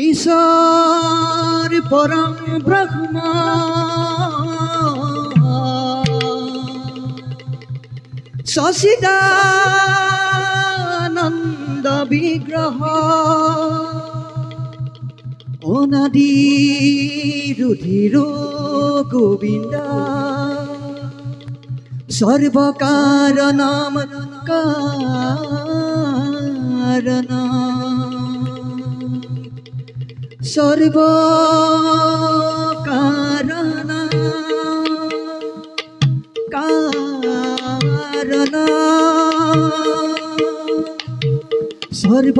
ईश्वर परम ब्रह्म सच्चिदानंद विग्रह अनादि रुधिर गोविंद सर्वकारणम कारण सर्व कारण कारण सर्व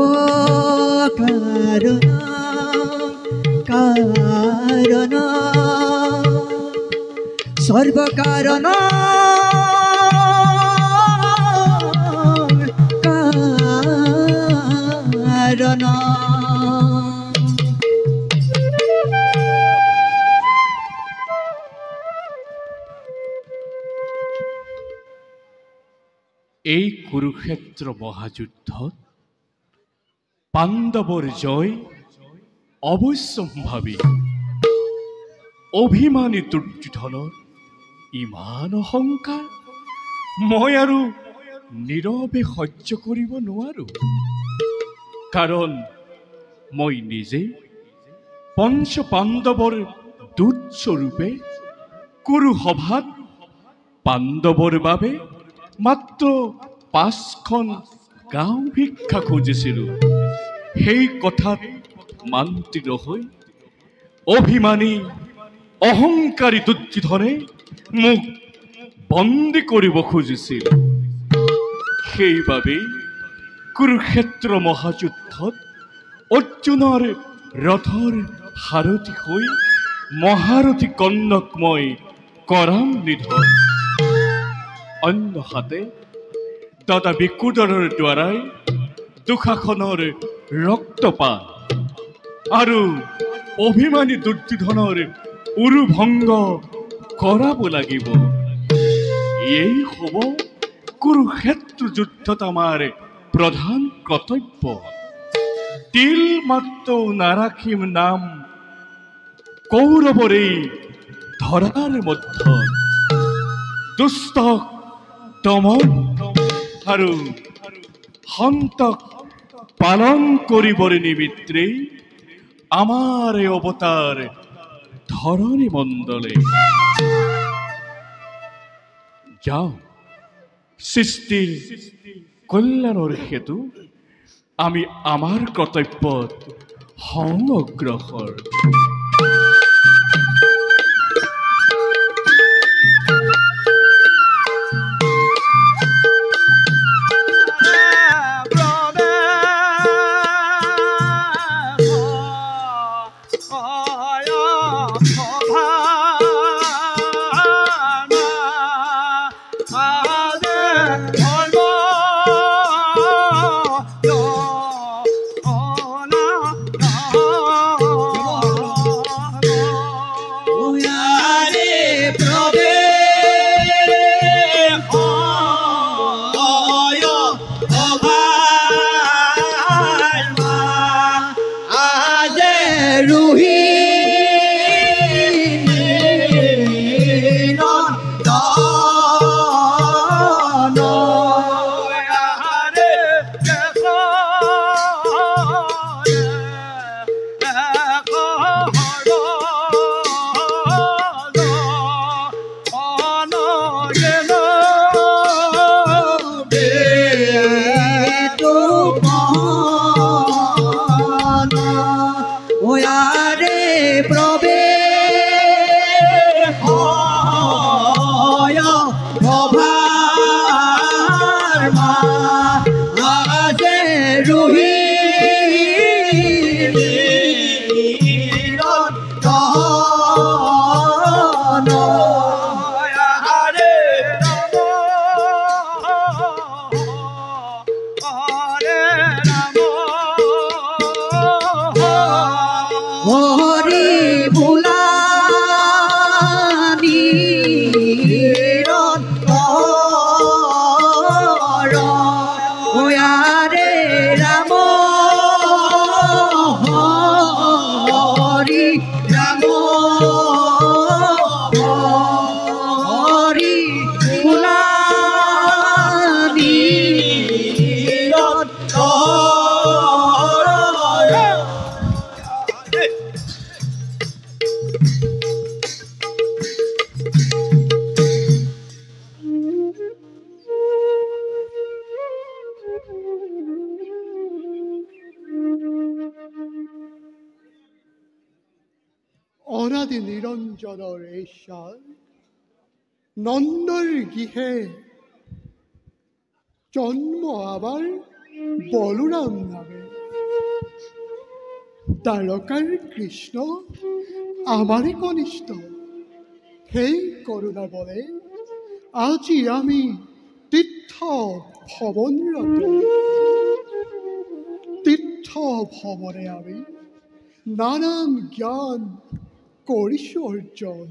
कारण कारण सर्व कारण कारण এই কুরুক্ষেত্র মহাযুদ্ধত পাণ্ডৱৰ জয় অৱশ্যম্ভাৱী। অভিমানী দুৰ্যোধনৰ ইমান অহংকাৰ, মই আৰু নীৰৱে সহ্য কৰিব নোৱাৰো, কাৰণ মই নিজে পঞ্চ পাণ্ডৱৰ দূতস্বৰূপে কুৰু সভাত পাণ্ডৱৰ বাবে মাত্ৰ 5খন গাঁও ভিক্ষা খুজিছিলোঁ। সেই কথাত মান্তি নহৈ অভিমানী অহংকাৰী দুৰ্যোধনে মোক বন্দী কৰিব খুজিছিল। সেইবাবেই কুৰুক্ষেত্ৰ মহাযুদ্ধত অৰ্জুনৰ ৰথৰ সাৰথি হৈ মহাৰথী কৰ্ণক মই কৰাম নিধন। অন্যহাতে দাদা বিকুদৰৰ দ্বাৰাই দুশাসনৰ ৰক্তপাত আৰু অভিমানী দুৰ্যোধনৰ উৰুভংগ কৰাব লাগিব। এই হ'ব কুৰুক্ষেত্ৰ যুদ্ধত আমাৰ প্ৰধান কৰ্তব্য। তিল মাত্ৰ নাৰাখিম নাম কৌৰৱৰ এই ধৰাৰ মধ্যত। দুষ্টক দমন আৰু সন্তক পালন কৰিবৰ নিমিত্তে আমাৰ অৱতাৰ ধৰণী মণ্ডলে। যাওঁ, সৃষ্টিৰ কল্যাণৰ হেতু আমি আমাৰ কৰ্তব্যত হওঁ অগ্ৰসৰ। অনাদি নিৰঞ্জনৰ ঈশ্বৰ নন্দৰ গৃহে জন্ম আবার বলরাম নামে। তারকার কৃষ্ণ আমারই কনিষ্ঠ। সেই করুণা বলে আজি আমি তীর্থ ভ্রমণরত। তীর্থ ভ্রমণে আমি নানান জ্ঞান করিস অর্জন।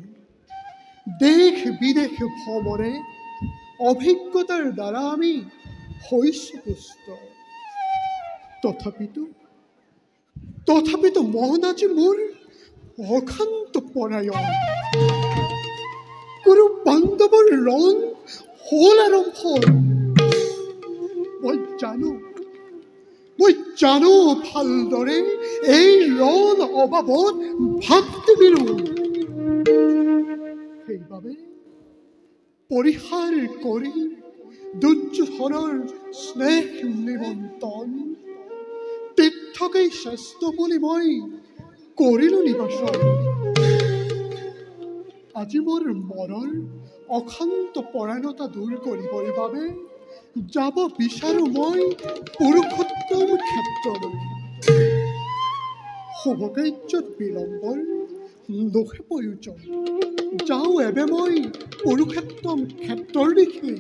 দেশ বিদেশ ভ্রমণে অভিজ্ঞতার দ্বারা আমি হইছি পুষ্ট। তথাপিতো মন আজি মোৰ অশান্ত পৰায়ণ। কুৰু পাণ্ডৱৰ ৰণ হল আৰম্ভ। জানো ভালদৰে এই ৰণ অবাবত ভাক্তি বিৰোধ সেইবাবে পৰিহাৰ কৰি দুৰ্যোধনৰ স্নেহ নিমন্ত্ৰণ তীৰ্থকেই শ্ৰেষ্ঠ বুলি মই কৰিলোঁ নিবাসন আজি মোৰ মনৰ অশান্ত পৰায়ণতা দূৰ কৰিবৰ বাবে যাব বিচাৰোঁ মই পুৰুষোত্তম ক্ষেত্ৰলৈ শুভকাৰ্যত বিলম্বৰ নোহে প্ৰয়োজন যাওঁ এবে মই পুৰুষোত্তম ক্ষেত্ৰৰ দিশে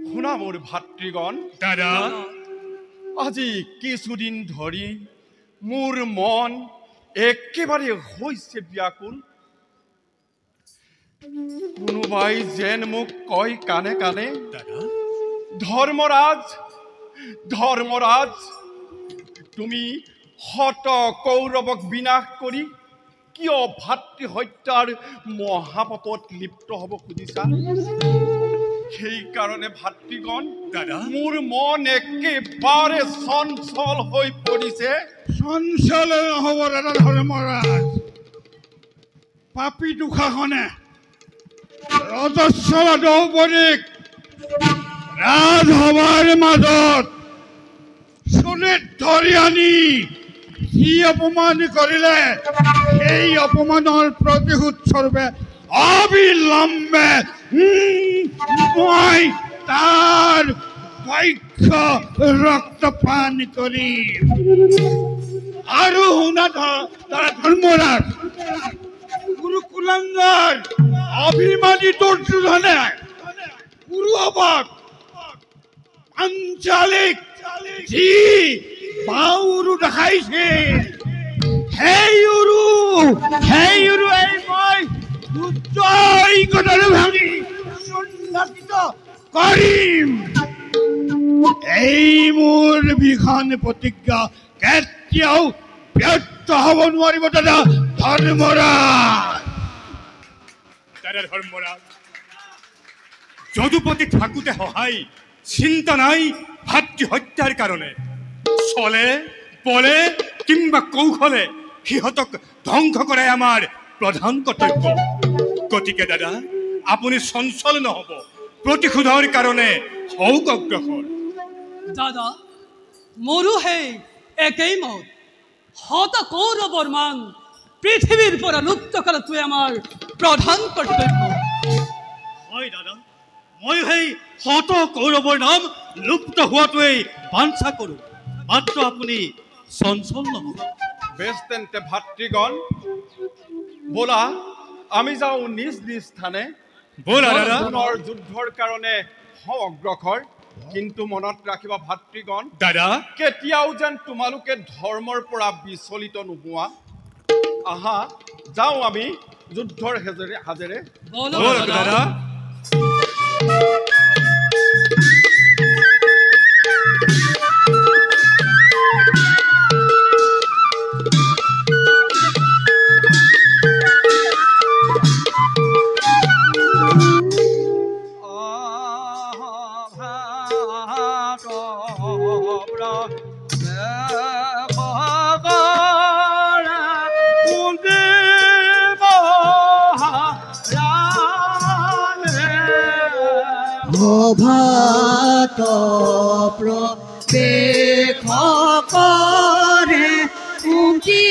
শুনা মোৰ ভাতৃগণ দাদা আজি কিছুদিন ধৰি মোৰ মন একেবাৰে হৈছে ব্যাকুল কোনোবাই যেন মোক কয় কানে কানে ধৰ্মৰাজ তুমি শত কৌৰৱক বিনাশ কৰি কিয় ভাতৃ হত্যাৰ মহাপাপত লিপ্ত হ'ব খুজিছা সেইকাৰণে ভাতৃগণ মোৰ মন একেবাৰে চঞ্চল হৈ পৰিছে চঞ্চল নহ'ব দাদা ধৰ্মৰাজ পাপী দুশাসনে ৰজস্বল দ্ৰৌপদীক ৰাজসভাৰ মাজত চুলিত ধৰি আনি যি অপমান কৰিলে সেই অপমানৰ প্ৰতিশোধ স্বৰূপে অবিলম্বে মই তাৰ বক্ষ ৰক্তপান কৰিম আৰু শুনা ধৰ্মৰাজ গুৰুকুলাঙ্গৰ অভিমানী দুৰ্যোধনে পুৰুবক পাঞ্চালিক যি বাউৰু দেখাইছে সেই উৰু এই মই উজ্জয় গদাৰে ভাঙি চূৰ্ণাকিত কৰিম। এই মোৰ ভীষণ প্ৰতিজ্ঞা কেতিয়াও ব্যৰ্থ হ'ব নোৱাৰিব দাদা ধৰ্মৰাজ। দাদা ধৰ্মৰাজ, যদুপতি থাকোঁতে সহায় চিন্তা নাই ভাতৃ হত্যাৰ কাৰণে। চলে বলে কিংবা কৌশলে সিহঁতক ধ্বংস কৰাই আমাৰ প্ৰধান কৰ্তব্য। গতিকে দাদা আপুনি চঞ্চল নহ'ব, প্ৰতিশোধৰ কাৰণে হওক অগ্ৰসৰ। দাদা মোৰো সেই একেই মত। শত কৌৰৱৰ মান পৃথিৱীৰ পৰা লুপ্ত কৰাটোৱে আমাৰ প্ৰধান কৰ্তব্য। হয় দাদা, মই সেই শত কৌৰৱৰ নাম লুপ্ত হোৱাটোৱেই বাঞ্ছা কৰোঁ, মাত্ৰ আপুনি চঞ্চল নহ'ব। বেছ তেন্তে ভাতৃগণ, ব'লা আমি যাওঁ নিজ নিজ স্থানে। ব'লা দাদা। পুনৰ যুদ্ধৰ কাৰণে হওঁ অগ্ৰসৰ। কিন্তু মনত ৰাখিবা ভাতৃগণ, দাদা কেতিয়াও যেন তোমালোকে ধৰ্মৰ পৰা বিচলিত নোহোৱা। আহা যাওঁ আমি যুদ্ধৰ হাজেৰে। ব'লা দাদা। ভাত প্ৰৱেশ কৰে কুন্তি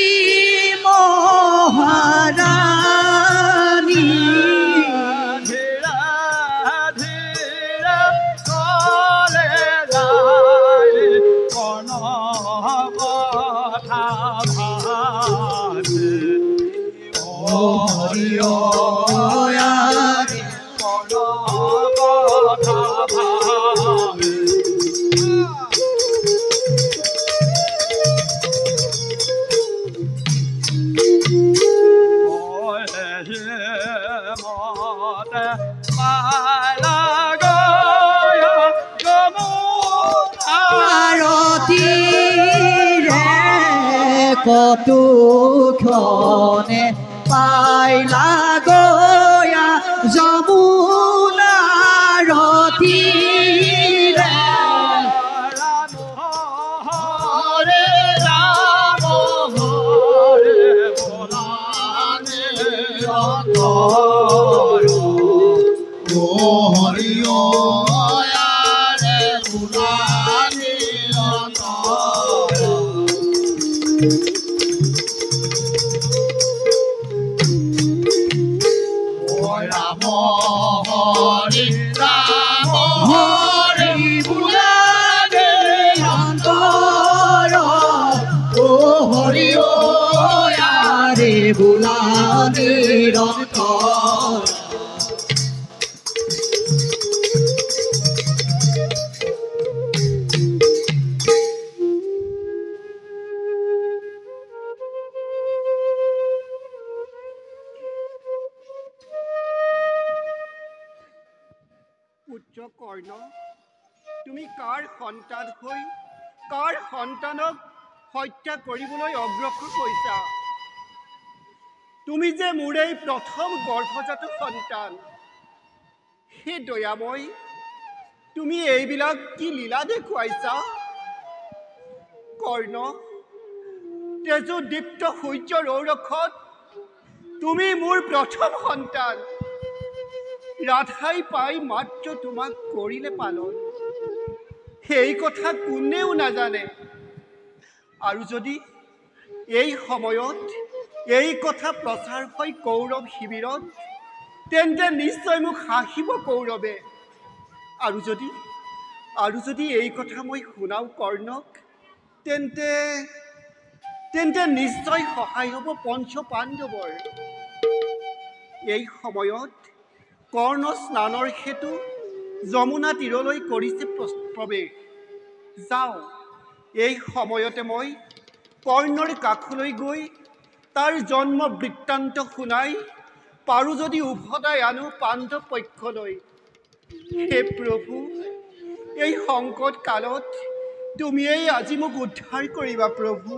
মহাৰাণী। কতো ক্ষণে পাইলা গয়া যমুনাৰ তীৰে। হৰে ৰাম হৰে বলানে অন্তৰ ও হৰি ও য়াৰে বলানে অন্তৰ। ৰাম হৰি বুলানে অন্তৰ ও হৰি ও আৰে বুলানে অন্তৰ। পুত্ৰ কৰ্ণ, তুমি কাৰ সন্তান হৈ কাৰ সন্তানক হত্যা কৰিবলৈ অগ্ৰসৰ হৈছা? তুমি যে মোৰেই প্ৰথম গৰ্ভজাত সন্তান। হে দয়াময়, তুমি এইবিলাক কি লীলা দেখুৱাইছা? কৰ্ণ, তেজোদীপ্ত সূৰ্যৰ ঔৰসত তুমি মোৰ প্ৰথম সন্তান। ৰাধাই পাই মাত্ৰ তোমাক কৰিলে পালন, সেই কথা কোনেও নাজানে। আৰু যদি এই সময়ত এই কথা প্ৰচাৰ হয় কৌৰৱ শিবিৰত, তেন্তে নিশ্চয় মোক হাঁহিব কৌৰৱে। আৰু যদি এই কথা মই শুনাও কৰ্ণক, তেন্তে নিশ্চয় সহায় হ'ব পঞ্চ পাণ্ডৱৰ। এই সময়ত কৰ্ণ স্নানৰ হেতু যমুনা তীৰলৈ কৰিছে প্ৰৱেশ। যাওঁ, এই সময়তে মই কৰ্ণৰ কাষলৈ গৈ তাৰ জন্ম বৃত্তান্ত শুনাই পাৰোঁ যদি উভতাই আনো পাণ্ডৱ পক্ষলৈ। হে প্ৰভু, এই সংকট কালত তুমিয়েই আজি মোক উদ্ধাৰ কৰিবা প্ৰভু।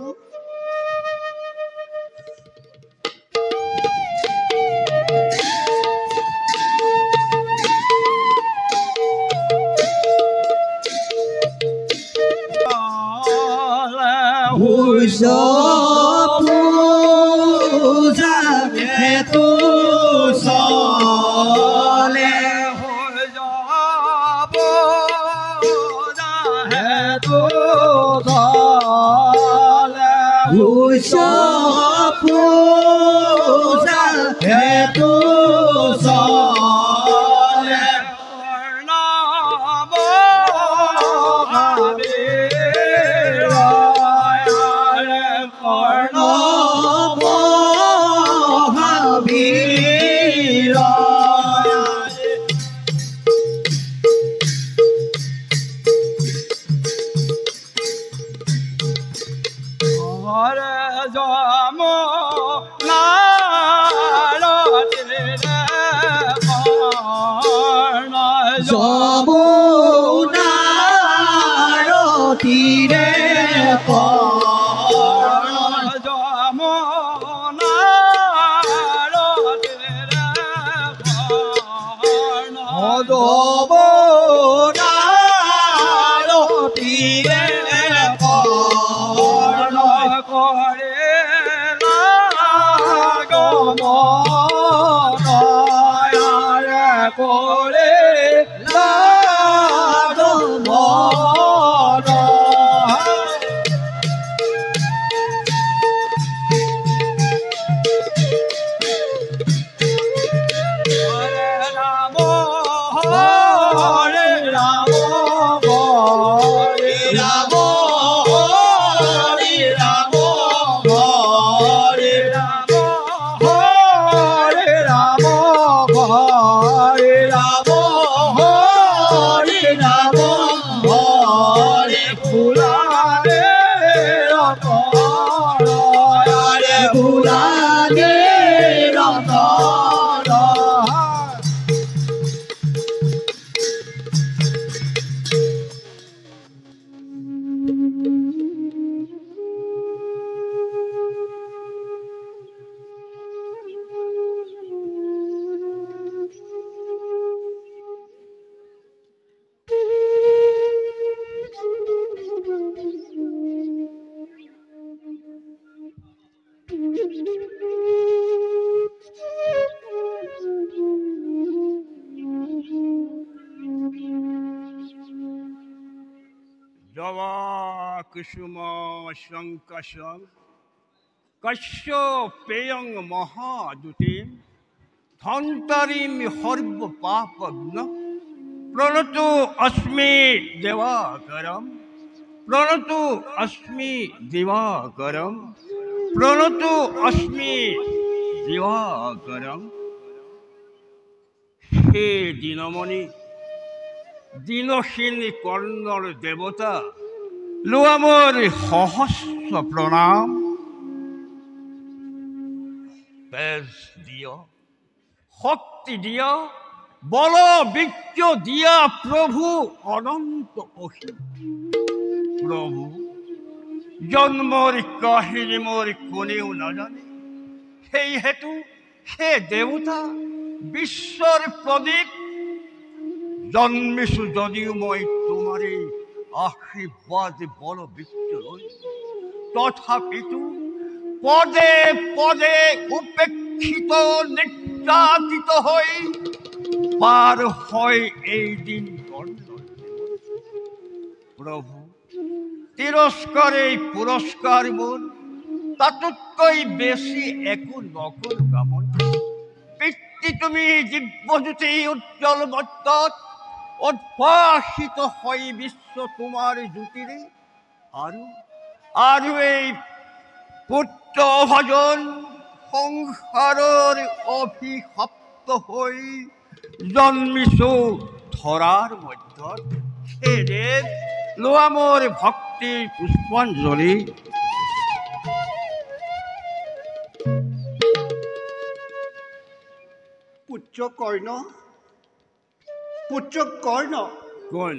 কুসুম শঙ্কশং কশ্য পেয়ং মহাদুতিম ধন্তারিম সর্ব পাপগ্ন প্রণতো অস্মি দেবাকরম প্রণতো অস্মি দিবাকরম প্রণতো অস্মি দিবাকরম। হে দীনমণি, দীনশীল কর্ণর দেবতা, লো আমার সহস্র প্রণাম। তেজ দিয়া, শক্তি দিয়া, বল বীর্য দিয়া প্রভু অনন্ত অসীম। প্রভু, জন্মর কাহিনী মোর কোনেও না জানে, সেই হেতু হে দেবতা বিশ্বর প্রদীপ। জন্মিছো যদিও মই তোমারে আশীর্বাদ বল বৃক্ষ লই, তথাপিতো পদে পদে উপেক্ষিত নির্যাতিত হই পার হয় এই দিন। প্রভু, তিরস্কারে পুরস্কার মোর, তাতকৈ বেশি একো নকল কামন। পিতৃ তুমি দিব্যজ্যোতি উজ্জ্বল বর্তত, উদ্ভাসিত হয় বিশ্ব তোমার জ্যোতিরে। আৰু এই পুত্ৰ ভজন সংসাৰৰ অভিশপ্ত হৈ জন্মিছো ধৰাৰ মধ্যত সেয়ে লোৱা মোৰ ভক্তিৰ পুষ্পাঞ্জলি। পুত্ৰ কৰ্ণ, পুত্ৰ কৰ্ণ, কোন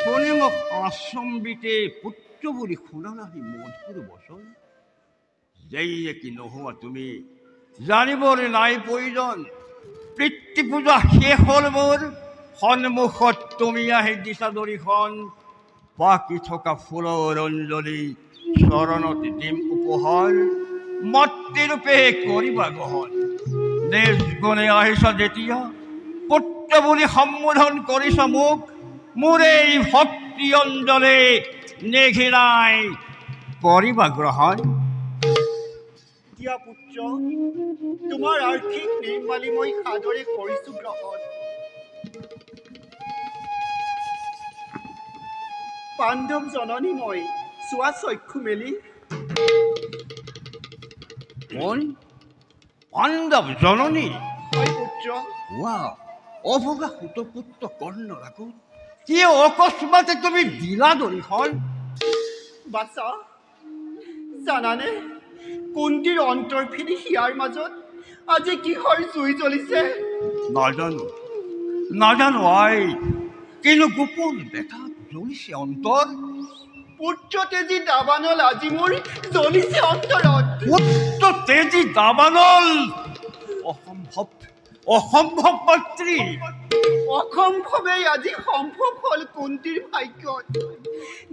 কোনে মোক আচম্বিতে পুত্ৰ বুলি শুনালা সি মধুৰ বচন? যেয়ে কি নোহোৱা তুমি জানিবৰ নাই প্ৰয়োজন। পিতৃ পূজা শেষ হ'ল মোৰ, সন্মুখত তুমি আহি দিছা দৰিখন। বাকী থকা ফুলৰ অঞ্জলি চৰণত দিম উপহাৰ, মাতৃৰূপে কৰিবা গ্ৰহণ। নিজ গুণে আহিছা যেতিয়া পুত্ৰ বুলি সম্বোধন কৰিছা মোক, মোৰ এই ভক্তি অঞ্জলি নেঘিৰাই কৰিবা গ্ৰহণ। দিয়া পুত্ৰ, তোমাৰ আৰ্থিক নিৰ্মালি মই সাদৰে কৰিছো গ্ৰহণ। পাণ্ডৱ জননী মই চোৱা চক্ষু মেলি। কোন পাণ্ডৱ জননী? হয় পুত্ৰ। ৱাহ, অভগা সুতপুত্ৰ কৰ্ণ ৰাখো, কি অকস্মাতে তুমি দিলা দৰিখন? বাচা, জানানে কুন্তীৰ অন্তৰফিনি হিয়াৰ মাজত আজি কিহৰ জুই জ্বলিছে? নাজানো নাজানো আই, কিন্তু গোপন দেখা জ্বলিছে অন্তৰ। পুত্ৰ তেজী দাবানল আজি মোৰ জ্বলিছে অন্তৰত। পুত্ৰ তেজী দাবানল, অসম্ভৱ অসম্ভৱ মাতৃ। অসম্ভৱেই আজি সম্ভৱ হ'ল কুন্তীৰ ভাগ্যত।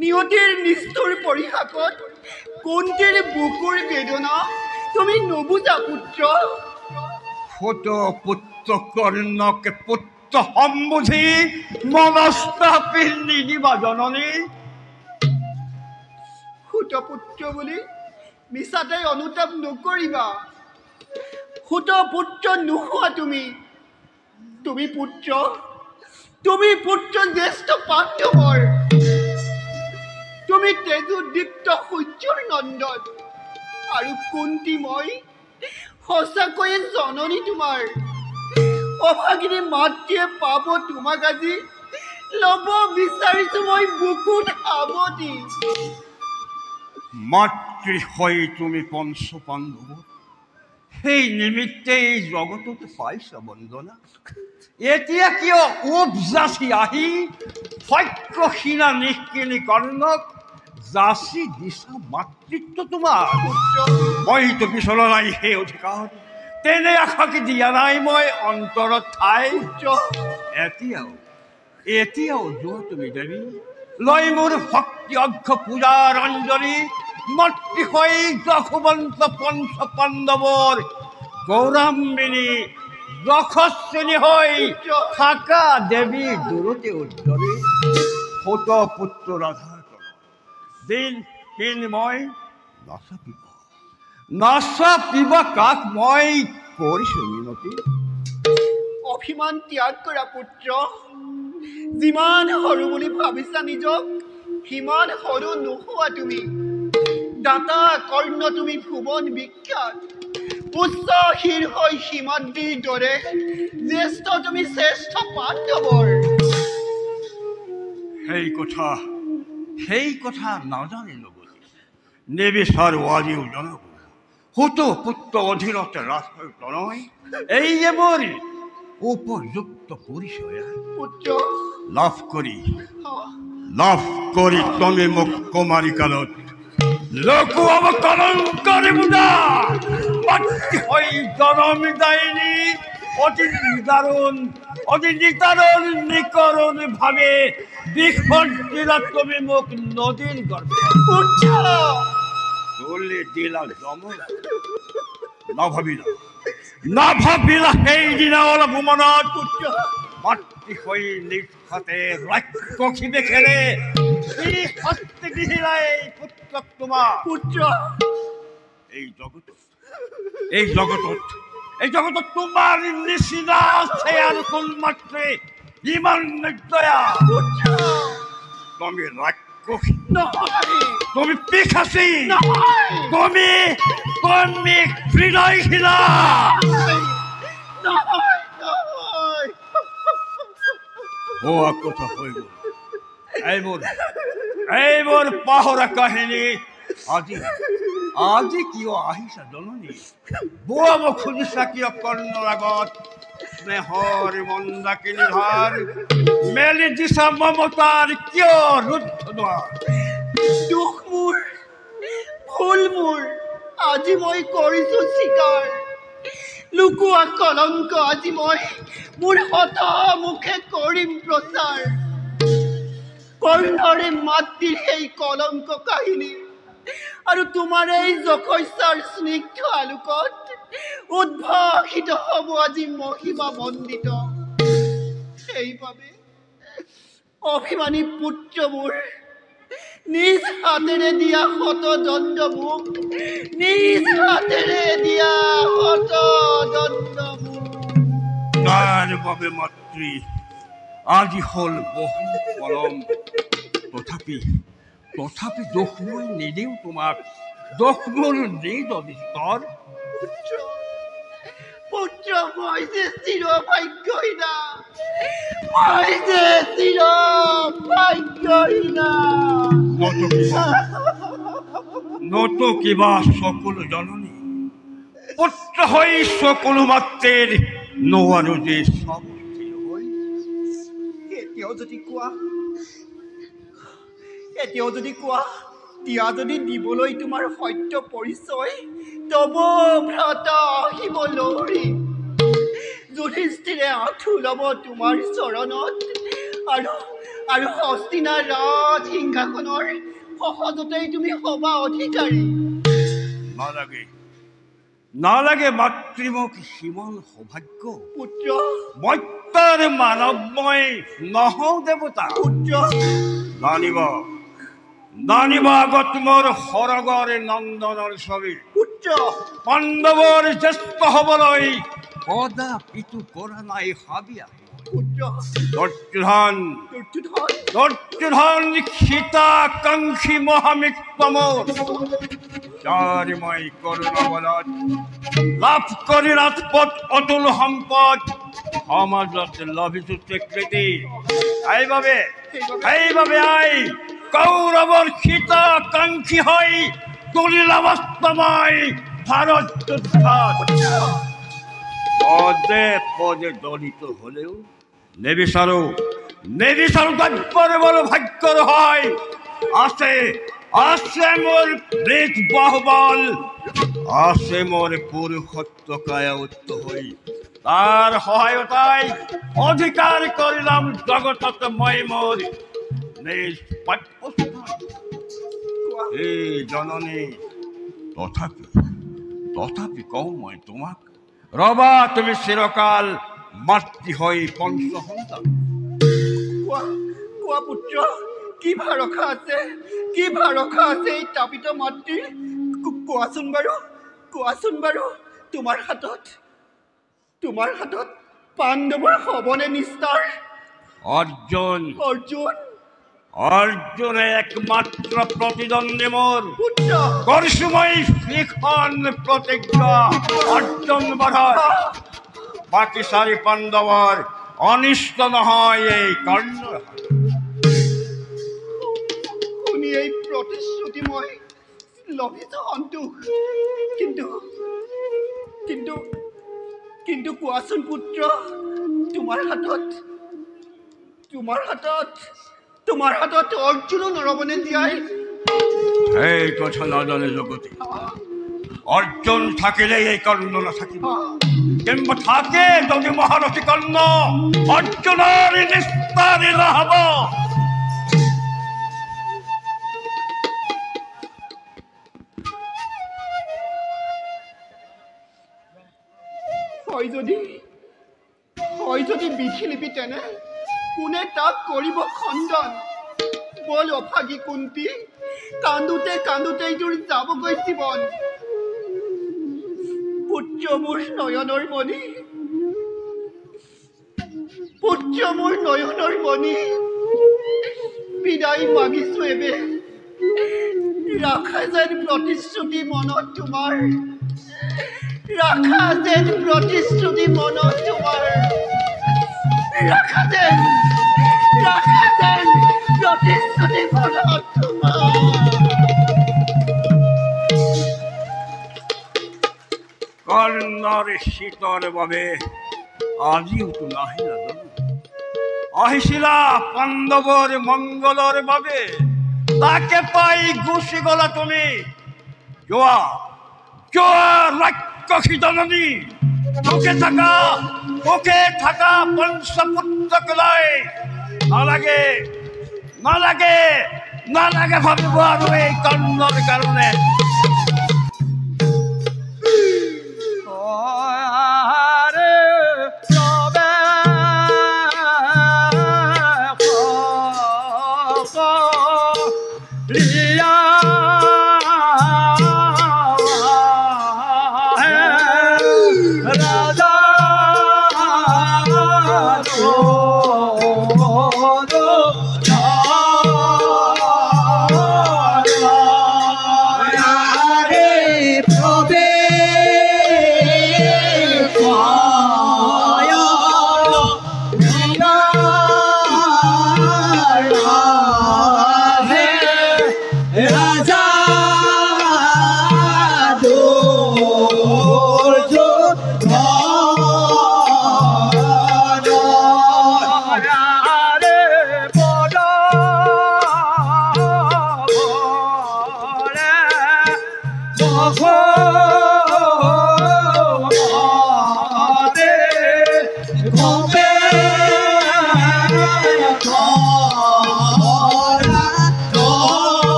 নিয়তিৰ নিষ্ঠুৰ পৰিহাসত কুন্তীৰ বুকুৰ বেদনা তুমি নুবুজা পুত্ৰ। সুত পুত্ৰ কৰ্ণকে পুত্ৰ সম্বোধি মনস্তাপি নিদিবা জননী। সুত পুত্ৰ বুলি মিছাতে অনুতাপ নকৰিবা। সুত পুত্ৰ নোহোৱা তুমি। তুমি পুত্ৰ জ্যেষ্ঠ পাণ্ডৱৰ। তুমি তেজোদীপ্ত সূৰ্যৰ নন্দন, আৰু কুন্তী মই সঁচাকৈয়ে জননী তোমাৰ। অভাগিনী মাতৃয়ে পাব তোমাক আজি, ল'ব বিচাৰিছো মই বুকুত সাৱটি। মাতৃ হৈ তুমি পঞ্চ পাণ্ডৱ, সেই নিমিত্তে এই জগতত পাইছা বন্দনা। এতিয়া কিয় উপজাচি আহি সত্যহীনা নিষ্কিনি কৰ্ণক যাচি দিছা মাতৃত্ব তোমাৰ? মইতো পিছলৈ নাই সেই অধিকাৰ, তেনে আশা কি দিয়া নাই মই অন্তৰত ঠাই। এতিয়াও যোৱা তুমি দেৱী, লৈ মোৰ ভক্তি অৰ্ঘ পূজাৰ অঞ্জলি। মাতৃ হৈ যশোবন্ত পঞ্চ পাণ্ডৱৰ গৌৰাম্বিনী যশস্বিনী হৈ থাকা দেৱী দূৰতে উজ্জ্বলি। সুত পুত্ৰ ৰাধাৰ দিন মই নাচাপিবা কাক মই কৰিছো মিনতি। অভিমান ত্যাগ কৰা পুত্ৰ। যিমান সৰু বুলি ভাবিছা নিজক, সিমান সৰু নোহোৱা তুমি। দাতা কৰ্ণ তুমি ভুৱন বিখ্যাত, উচ্চ শিৰ হৈ সীমাদ্ৰীৰ দৰে জ্যেষ্ঠ তুমি শ্ৰেষ্ঠ পাণ্ডৱৰ। সেই কথা নাজানিলো বুলি নিবিচাৰো আজিও জনাব। সুত পুত্ৰ অধীনতে ৰাষ্ট্ৰ প্ৰণয়, এই যে মোৰ উপযুক্ত পৰিচয় পুত্ৰ লাভ কৰি তুমি মোক কুমাৰী কালত লকুৱাব কলংকৰী মুদা। মাতৃ হৈ জনম দায়িনী অতি নিদাৰুণ নিকৰুণ ভাৱে বিসৰ্জিলা তুমি মোক নদীৰ গৰ্ভে। তুলি দিলা যমুনা, নাভাবিলা সেইদিনা অলপ মনত। পুত্ৰ মাতৃ হৈ নিজ হাতে ৰাক্ষসী দেখেৰে পুত্ৰক তোমাৰ। পুত্ৰ এই জগতত তোমাৰ নিচিনা আছে আৰু কোন মাতৃ ইমান নিৰ্দয়া। তুমি ৰাক্ষসী, তুমি পিশাচী, তুমি হৃদয়হীনা। কথা হৈ গ'ল এইবোৰ পাহৰা কাহিনী আজি আজি কিয় আহিছা জননী বোৱাব খুজিছা কিয় কৰ্ণৰ আগত স্নেহৰ মন্দাকিনী ধাৰ মেলি দিছা মমতাৰ কিয় ৰুদ্ধ দ্বাৰ দুখ মোৰ ভুল মোৰ আজি মই কৰিছো স্বীকাৰ লুকুৱা কলংক আজি মই মোৰ হত মুখে কৰিম প্ৰচাৰ কৰ্ণৰে মাতৃৰ সেই কলংক কাহিনী আৰু তোমাৰ এই যশস্যাৰ স্নিগ্ধ আলোকত উদ্ভাসিত হ'ব আজি মহিমা মণ্ডিত সেইবাবে অভিমানী পুত্ৰ মোৰ নিজ হাতেৰে দিয়া শত দণ্ড মোক নিজ হাতেৰে দিয়া শত দণ্ড মোক তাৰ বাবে মাতৃ আজি হ'ল বহু পলম তথাপি দোষ মই নিদিওঁ তোমাক দোষ মোৰ নিজ অধিষ্ঠৰ পুত্ৰ মই যে চিৰ ভাগ্যহীনা মই যে চিৰ ভাগ্যহীনা নতকিবা সকলো জননী পুত্ৰ হৈ সকলো মাতৃৰ নোৱাৰো যে সব স্থিৰ হৈ এতিয়াও যদি কোৱা দিয়া যদি দিবলৈ তোমাৰ সত্য পৰিচয় তব ভ্ৰত আহিব লহৰি যুধিষ্ঠিৰে আঁঠু ল'ব তোমাৰ চৰণত আৰু হস্তিনা ৰাজ সিংহাসনৰ সহজতেই তুমি হবা অধিকাৰী নালাগে মাতৃ মোক সিমান সৌভাগ্য পুত্ৰ মৰ্ত্যৰ মানৱ মই নহওঁ দেৱতা পুত্ৰ নানিবা আগত মোৰ সৰগৰ নন্দনৰ ছবি পুত্ৰ পাণ্ডৱৰ জ্যেষ্ঠ হবলৈ কদাপিতো কৰা নাই হাবিয়া পুত্ৰ দুৰ্যোধন সীতাকাংক্ষী মহামিত্ৰমৰ যাৰ মই কৰোণা বলত লাভ কৰি ৰাজপথ অতুল সম্পদ সমাজত লভিছো স্বীকৃতি সেইবাবে আই কৌৰৱৰ সীতাকাংক্ষী হৈ তুলিলাবস্তময় ভাৰত যুদ্ধত পদে দলিত হলেও নিবিচাৰো দ্ৰব্যৰ বল ভাগ্যৰ হয় আছে মোৰ বৃত বাহুবল আছে মোৰ পুৰুষত্ব কায়াউত্ত হৈ তাৰ সহায়তাই অধিকাৰ কৰিলাম জগতত মই মোৰ নিজ জননী তথাপি কওঁ মই তোমাক ৰবা তুমি চিৰকাল মাতৃ হৈ পঞ্চ সন্তান কোৱা পুত্ৰ কি ভৰসা আছে এই তাপিত মাতৃৰ কোৱাচোন বাৰু তোমাৰ হাতত পাণ্ডৱৰ হবনে নিস্তাৰ অৰ্জুনে একমাত্ৰ প্ৰতিদ্বন্দ্বী মোৰ পুত্ৰ কৰিছো মই শ্ৰীখন প্ৰতিজ্ঞা অৰ্জুন বধৰ বাকী চাৰি পাণ্ডৱৰ অনিষ্ট নহয় এই কৰ্ণৰ শুনি এই প্ৰতিশ্ৰুতি মই লভিছো সন্তোষ কিন্তু কোৱাচোন পুত্ৰ তোমাৰ হাতত অৰ্জুনো নৰবনে জীয়াই এই কথা নাজানে জগতে অৰ্জুন থাকিলেই এই কৰ্ণ নাথাকিব কিংবা থাকে যদি মহাৰথী কৰ্ণ অৰ্জুনৰ নিস্তাৰি নহব হয় যদি বিধিলিপি তেনে কোনে তাক কৰিব খণ্ডন বল অভাগী কুন্তি কান্দোতেই তোৰ যাবগৈ জীৱন পুত্ৰ মোৰ নয়নৰ মণি বিদায় মাগিছো এবে ৰাখা যেন প্ৰতিশ্ৰুতি মনত তোমাৰ ৰাখা যেন প্ৰতিশ্ৰুতি প্ৰদান কৰ্ণৰ শীতৰ বাবে আজিওতো নাহিলা জানো আহিছিলা পাণ্ডৱৰ মংগলৰ বাবে তাকে পাই গুচি গলা তুমি যোৱা যোৱা ৰাক্ষসী জননী তোকে থাকা পঞ্চপুত্ৰক লৈ নালাগে নালাগে নালাগে ভাবিব আৰু এই কৰ্ণৰ কাৰণে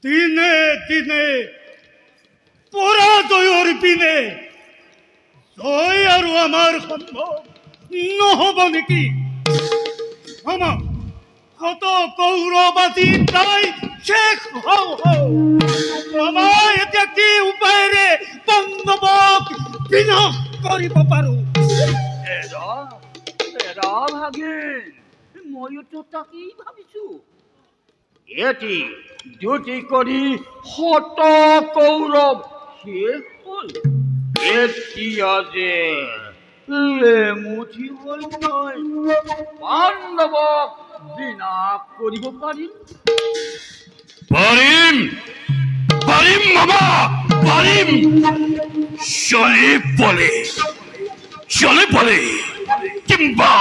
দিনে দিনে পৰাজয়ৰ পিনে জয় আৰু আমাৰ সম্ভৱ নহ'ব নেকি? আমাৰ কত কৌৰবাদী তাই শেষ হও হও আমাৰ এতিয়া কি উপায়েৰে পাণ্ডৱক বিনাশ কৰিব পাৰো? ভাগিন ময়োতো তাকেই ভাবিছো এটি দুটি কৰি শত কৌৰৱ শেষ হ'ল এতিয়া যে লেমুঠি হ'ল মই পাণ্ডৱক বিনাশ কৰিব পাৰিম পাৰিম পাৰিম মামা পাৰিম চলে পলে কিম্বা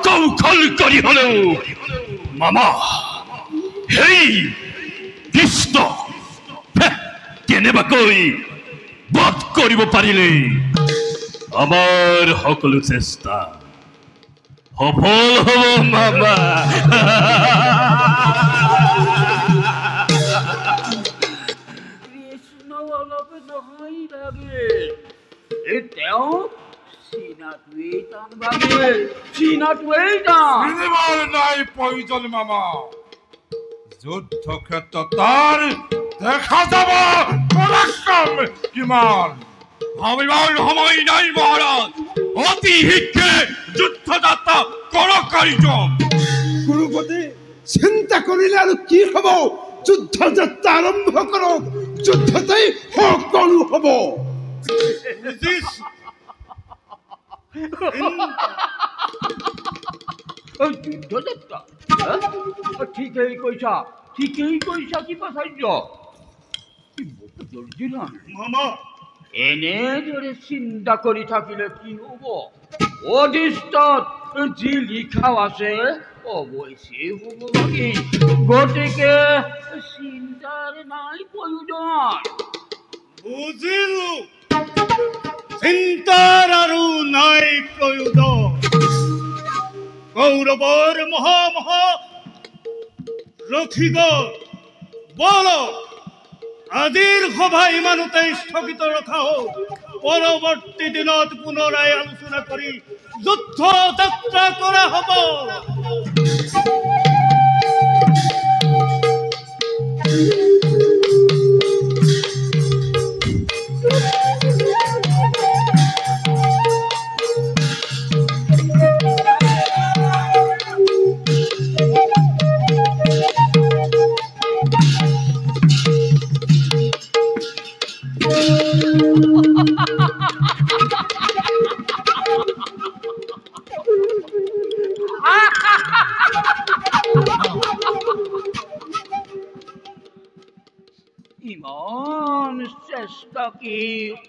কৌশল কৰি হলেও মামা হেই কৃষ্ণ কেনেবাকৈ বধ কৰিব পাৰিলে আমাৰ সকলো চেষ্টা সফল হ'ব মামা কৃষ্ণ অলপ নহয় লাগে তেওঁ চীনাটোৱেই টান ভাবে চীনাটোৱেই টান নাই প্ৰয়োজন মামা যুদ্ধ ক্ষেত্ৰত তাৰ দেখা যাব পৰাক্ৰম কিমান ভাবিবাৰ সময় নাই মহাৰাজ অতি শীঘ্ৰে যুদ্ধযাত্ৰা কৰক কাৰ্যম গুৰুপতি চিন্তা কৰিলে আৰু কি হ'ব যুদ্ধ যাত্ৰা আৰম্ভ কৰক যুদ্ধতেই সকলো হ'ব যুদ্ধযাত্ৰা ঠিকেই কৈছা শিৱাচাৰ্য মামা এনেদৰে চিন্তা কৰি থাকিলে কি হ'ব অদৃষ্টত যি লিখাও আছে অৱশ্যেই হ'ব লাগে গতিকে চিন্তাৰ নাই প্ৰয়োজন বুজিলো চিন্তাৰ আৰু নাই প্ৰয়োজন কৌৰৱৰ মহা ৰথিগণ বল আজিৰ সভা ইমানতে স্থগিত ৰখা হওক পৰৱৰ্তী দিনত পুনৰাই আলোচনা কৰি যুদ্ধ যাত্ৰা কৰা হ'ব ইমান চেষ্টা কি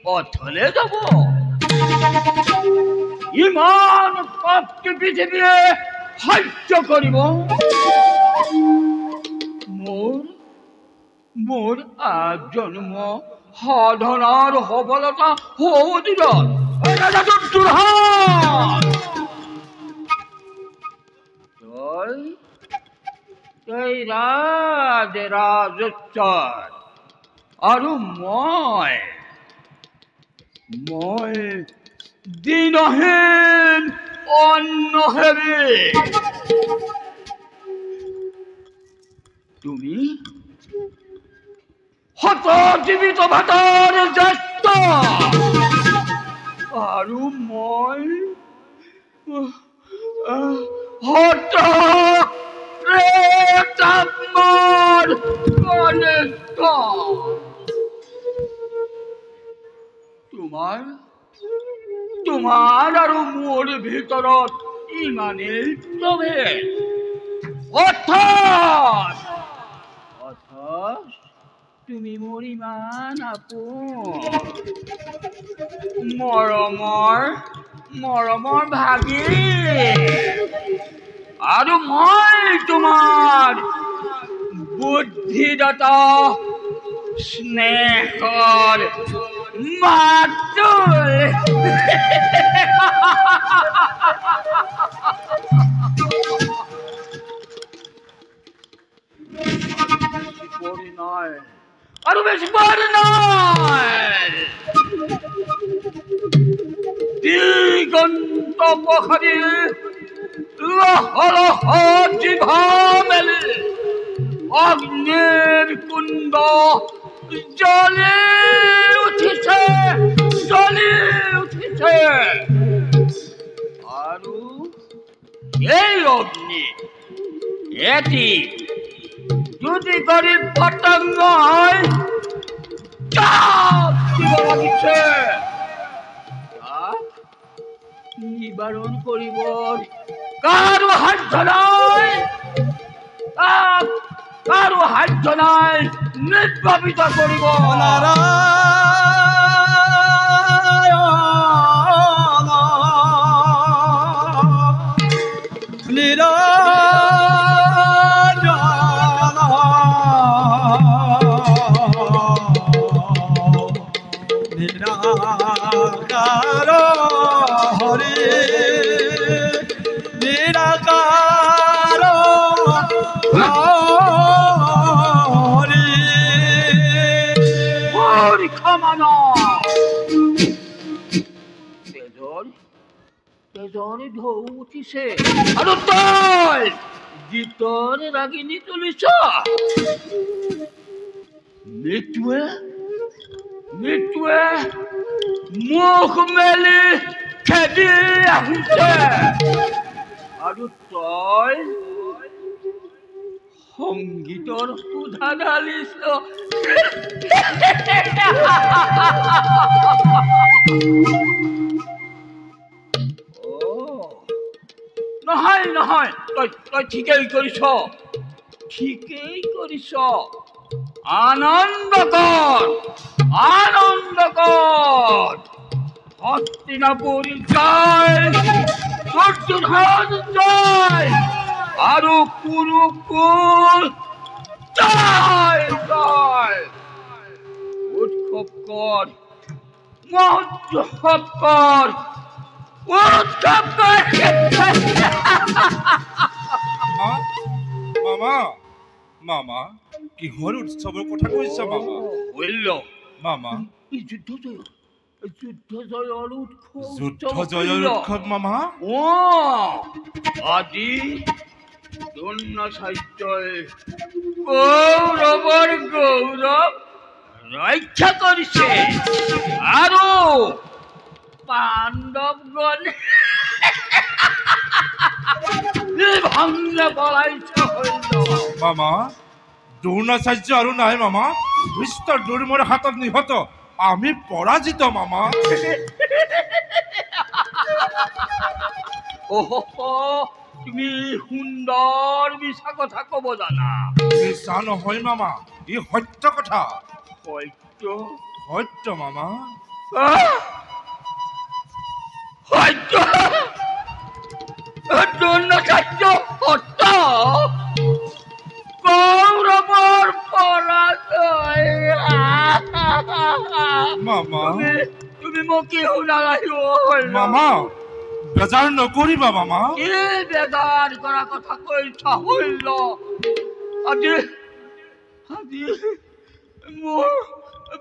অথলে যাব ইমান পাপকে পৃথিৱীয়ে সহ্য কৰিব মোৰ আজন্ম সাধনাৰ সফলতা সৌদিৰত তই ৰাজোচ্চৰ আৰু মই দিনহীন অন্নহেৰি তুমি শত জীৱিত ভাতৰ জ্যেষ্ঠ আৰু মই শত প্ৰেতাত্মাৰ কনিষ্ঠ তোমাৰ আৰু মোৰ ভিতৰত ইমানেই প্ৰভেদ অথচ তুমি মোৰ ইমান আপোন মৰমৰ ভাগী আৰু মই তোমাৰ বুদ্ধিদাতা স্নেহৰ মাতুল আৰু বেছি পৰি নাই দিগন্ত পখাৰি লহ জিভা মেলি অগ্নিৰ কুণ্ড জ্বলি উঠিছে আৰু এই অগ্নি এটি যদি গরিব পতঙ্গ হয় চাপ দিব লাগিছে নিবারণ করিব কারো সাধ্য নাই কারো সাধ্য নাই নির্বাপিত কৰিব তেজৰে ঢৌ উঠিছে আৰু তই গীতৰ ৰাগিনী তুলিছ মৃত্যুৱে মুখ মেলি খেদি আহিছে আৰু তই সংগীতৰ সুধা ঢালিছ নহয় নহয় তই ঠিকেই কৰিছ আনন্দ কৰ হস্তিনাপুৰী জয় দুৰ্যোধন জয় আৰু কুৰুকুল জয় জয় উৎসৱ কৰ মহোৎসৱ কৰ মামা মামা কিহৰ উৎসৱৰ কথা কৈছা মামা মামা যুদ্ধ জয়ৰ উৎসৱ মামা আজি দ্ৰোণাচাৰ্যই কৌৰৱৰ গৌৰৱ ৰক্ষা কৰিছে আৰু পাণ্ডৱগণ ভংগে পলাইছে মামা দ্ৰোণাচাৰ্য আৰু নাই মামা ভীষ্মৰ দুৰ্মৰ হাতত নিহত আমি পৰাজিত মামা তুমি সুন্দৰ মিছা কথা কব জানা মিছা নহয় মামা ই সত্য কথা সত্য মামা দ্ৰোণাচাৰ্য সত্য কৌৰৱৰ পৰাজয় মামা তুমি মোক কি শুনালাহি মামা বেজাৰ নকৰিবা মামা কি বেজাৰ কৰা কথা কৈছা হইল আজি মোৰ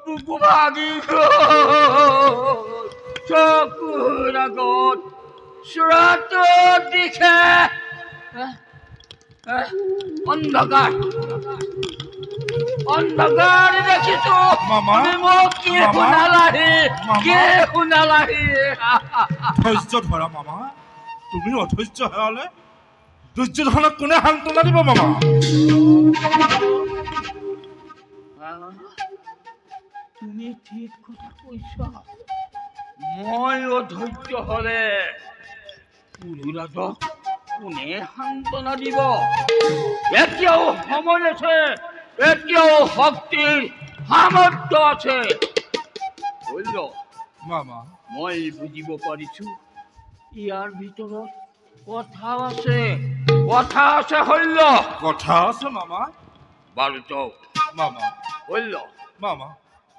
বুকু ভাগি চকুৰ আগত চূড়াটোৰ দিশে অন্ধকাৰ দেখিছো মামা মোক কি শুনালাহি ধৈৰ্য ধৰা মামা তুমি অধৈৰ্য হেৰালে দুৰ্যোধনক কোনে সান্তনা দিব মামা তুমি ঠিক কথা কৈছা মই অধৈৰ্য হলে পুৰুৰাজক কোনে সান্তনা দিব এতিয়াও সময় আছে এতিয়াও শক্তিৰ সামৰ্থ্য আছে মামা মই বুজিব পাৰিছো ইয়াৰ ভিতৰত কথা আছে হইল কথা আছে মামা বাৰু যাও মামা হইল মামা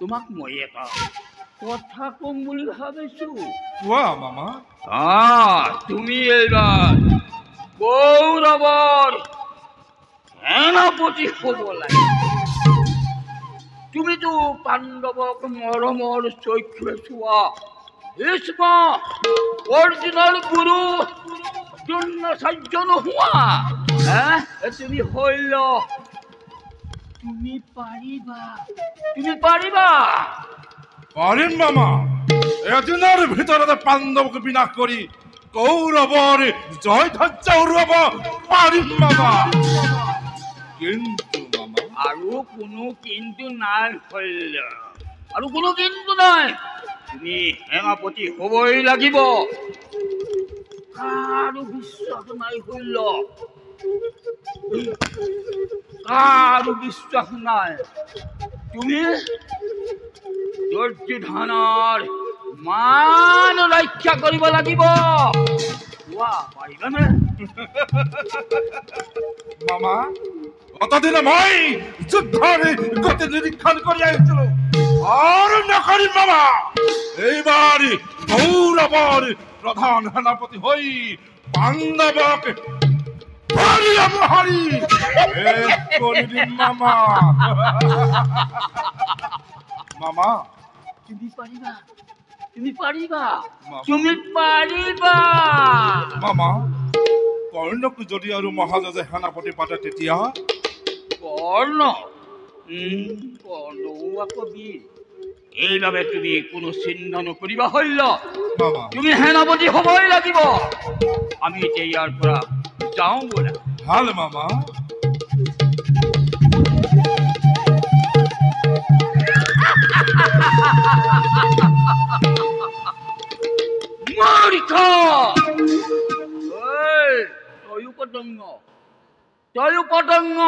তোমাক মই এটা কথা কম বুলি ভাবিছো কোৱা মামা তুমি এইবাৰ কৌৰৱৰ সেনাপতি হ'ব লাগে তুমিতো পাণ্ডৱক মৰমৰ চক্ষুৰে চোৱা ভীষ্ম অৰ্জুনৰ গুৰু দ্ৰোণাচাৰ্য নোহোৱা তুমি হইল তুমি পাৰিবা পাৰিম মামা এদিনৰ ভিতৰতে পাণ্ডৱক বিনাশ কৰি কৌৰবৰ জয় ধ্বজা উড়াব পাৰিম মামা। কিন্তু মামা আৰু কোনো কিন্তু নাই শল্য, আৰু কোনো কিন্তু নাই। তুমি সেনাপতি হ'বই লাগিব। কাৰো বিশ্বাস নাই শল্য, কাৰো বিশ্বাস নাই। তুমি দুৰ্যোধনৰ মান ৰক্ষা কৰিব লাগিব। কোৱা পাৰিবানে? মামা অতদিনে মই যুদ্ধৰ গতি নিৰীক্ষণ কৰি আহিছিলো, আৰু নকৰিম মামা। এইবাৰ কৌৰৱৰ প্ৰধান সেনাপতি হৈ পাণ্ডৱক কৰি দিম মামা। মামা তুমি পাৰিবা, তুমি পাৰিবা, তুমি পাৰিবা। মামা কৰ্ণক যদি আৰু মহাৰাজে সেনাপতি পাতে তেতিয়া? কৰ্ণ কৰ্ণও আকৌ বীৰ। এইবাবে তুমি কোনো চিন্তা নকৰিবা শল্য, মামা তুমি সেনাপতি হ'বই লাগিব। আমি এতিয়া ইয়াৰ পৰা যাওঁ ব'লা। ভাল মামা। মূৰ্খ! তয়ো পতংগ, তয়ো পতংগ,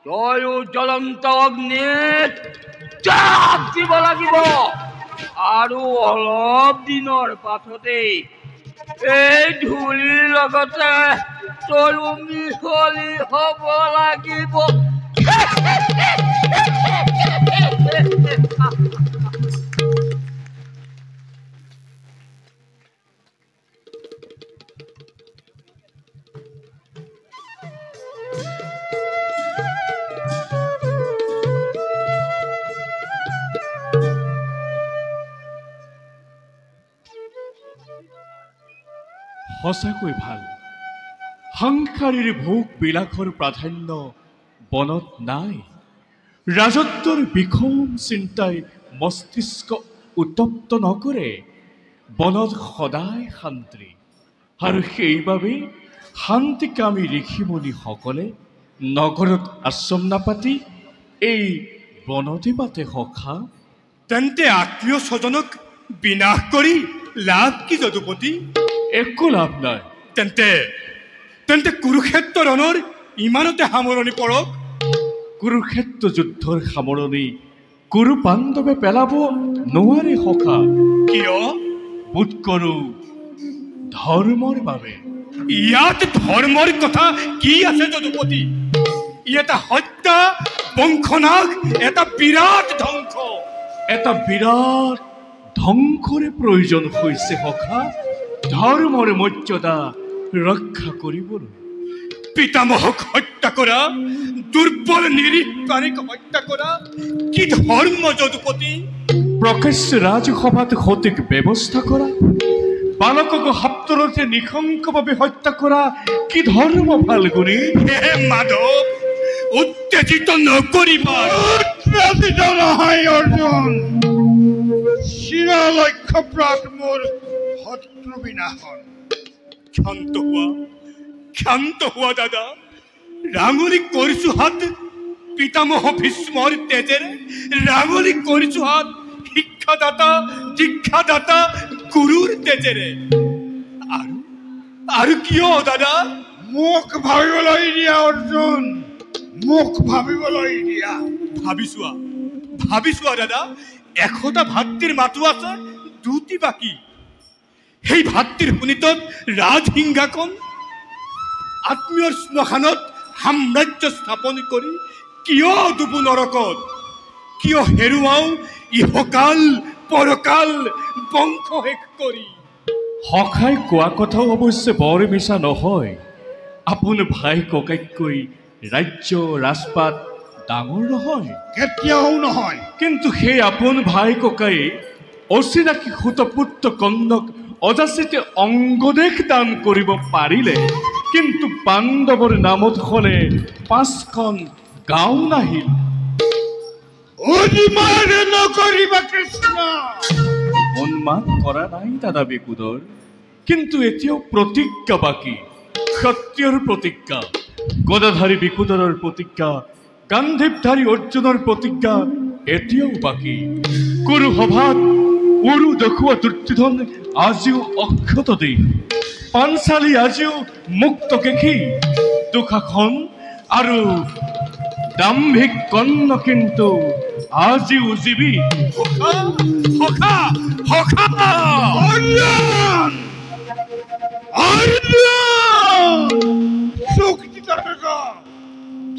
তয়ো জ্বলন্ত অগ্নিত জাপ দিব লাগিব। আৰু অলপ দিনৰ পাছতেই এই ধূলিৰ লগতে তয়ো মিহলি হ'ব লাগিব। সঁচাকৈ ভাল। সাংসাৰীৰ ভোগ বিলাসৰ প্ৰাধান্য বনত নাই। ৰাজত্বৰ বিষম চিন্তাই মস্তিষ্ক উত্তপ্ত নকৰে। বনত সদায় শান্তি, আৰু সেইবাবে শান্তিকামী ঋষিমুনিসকলে নগৰত আশ্ৰম নাপাতি এই বনতে পাতে সখা। তেন্তে আত্মীয় স্বজনক বিনাশ কৰি লাভ কি যদুপতি? একো লাভ নাই। তেন্তে কুৰুক্ষেত্ৰ ৰণৰ ইমানতে সামৰণি পৰক। কুৰুক্ষেত্ৰ যুদ্ধৰ সামৰণি কুৰু পাণ্ডৱে পেলাব নোৱাৰে সখা। কিয়? বোধ কৰোঁ ধৰ্মৰ বাবে। ইয়াত ধৰ্মৰ কথা কি আছে যদুপতি? ই এটা হত্যা, বংশনাশ, এটা বিৰাট ধ্বংস। এটা বিৰাট ধ্বংসৰে প্ৰয়োজন হৈছে সখা, ধৰ্মৰ মৰ্যাদা ৰক্ষা কৰিবলৈ। পিতামহক হত্যা কৰা, দুৰ্বল নিৰীহ প্ৰাণীক হত্যা কৰা কি ধৰ্ম যদুপতি? প্ৰকাশ্য ৰাজসভাত সঠিক ব্যৱস্থা কৰা, বালকক সাপ্তৰতে নিশংসভাৱে হত্যা কৰা কি ধৰ্ম ফাল্গুনী? হে মাধৱ, উত্তেজিত নকৰিবা। উত্তেজিত নহয় অৰ্জুন, চিৰ লক্ষ্যপ্ৰাপ্ত মোৰ শত্ৰু বিনাশন। ক্ষান্ত হোৱা দাদা। ৰাঙলী কৰিছো হাত পিতামহ ভীষ্মৰ তেজেৰে, ৰাঙলী কৰিছো হাত শিক্ষাদাতা দীক্ষাদাতা গুৰুৰ তেজেৰে। আৰু কিয় দাদা? মোক ভাবিবলৈ দিয়া অৰ্জুন, মোক ভাবিবলৈ দিয়া। ভাবি চোৱা দাদা, 100টা ভাতৃৰ মাতো আছে, 2টি বাকী। সেই ভাতৃৰ শোণিতত ৰাজসিংহাসন, আত্মীয়ৰ শ্মশানত সাম্ৰাজ্য স্থাপন কৰি কিয় ডুবো নৰকত? কিয় হেৰুৱাওঁ ইহকাল পৰকাল বংশ শেষ কৰি? সখাই কোৱা কথাও অৱশ্যে বৰ মিছা নহয়। আপোন ভাই ককাইতকৈ ৰাজ্য ৰাজপাট ডাঙৰ নহয়, কেতিয়াও নহয়। কিন্তু সেই আপোন ভাই ককাই অচিনাকি সুতপুত্ৰ কন্দক অযাচিতে অংগদেশ দান কৰিব পাৰিলে, কিন্তু পাণ্ডৱৰ নামত হ'লে 5খন গাঁও নাহিল। অভিমান নকৰিবা কৃষ্ণ। অনুমান কৰা নাই দাদা বেকুদৰ, কিন্তু এতিয়াও প্ৰতিজ্ঞা বাকী, সত্যৰ প্ৰতিজ্ঞা, গদাধাৰী বিকুদৰৰ প্ৰতিজ্ঞা, গান্ধীবধাৰী অৰ্জুনৰ প্ৰতিজ্ঞা এতিয়াও বাকী। কুৰু সভাত উৰু দেখুওৱা দুৰ্যোধন আজিও অক্ষত দিন, পাঞ্চালী আজিও মুক্ত কেশী, দুঃশাসন আৰু দাম্ভিক কৰ্ণ কিন্তু আজিও জীৱী। সখা সখা অৰ্জুন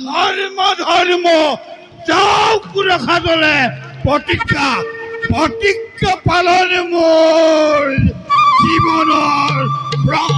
ধৰ্ম ধৰ্ম যাও পুৰুষাদলে প্ৰতিজ্ঞা প্ৰতিজ্ঞা পালন মোৰ জীৱনৰ প্ৰাণ।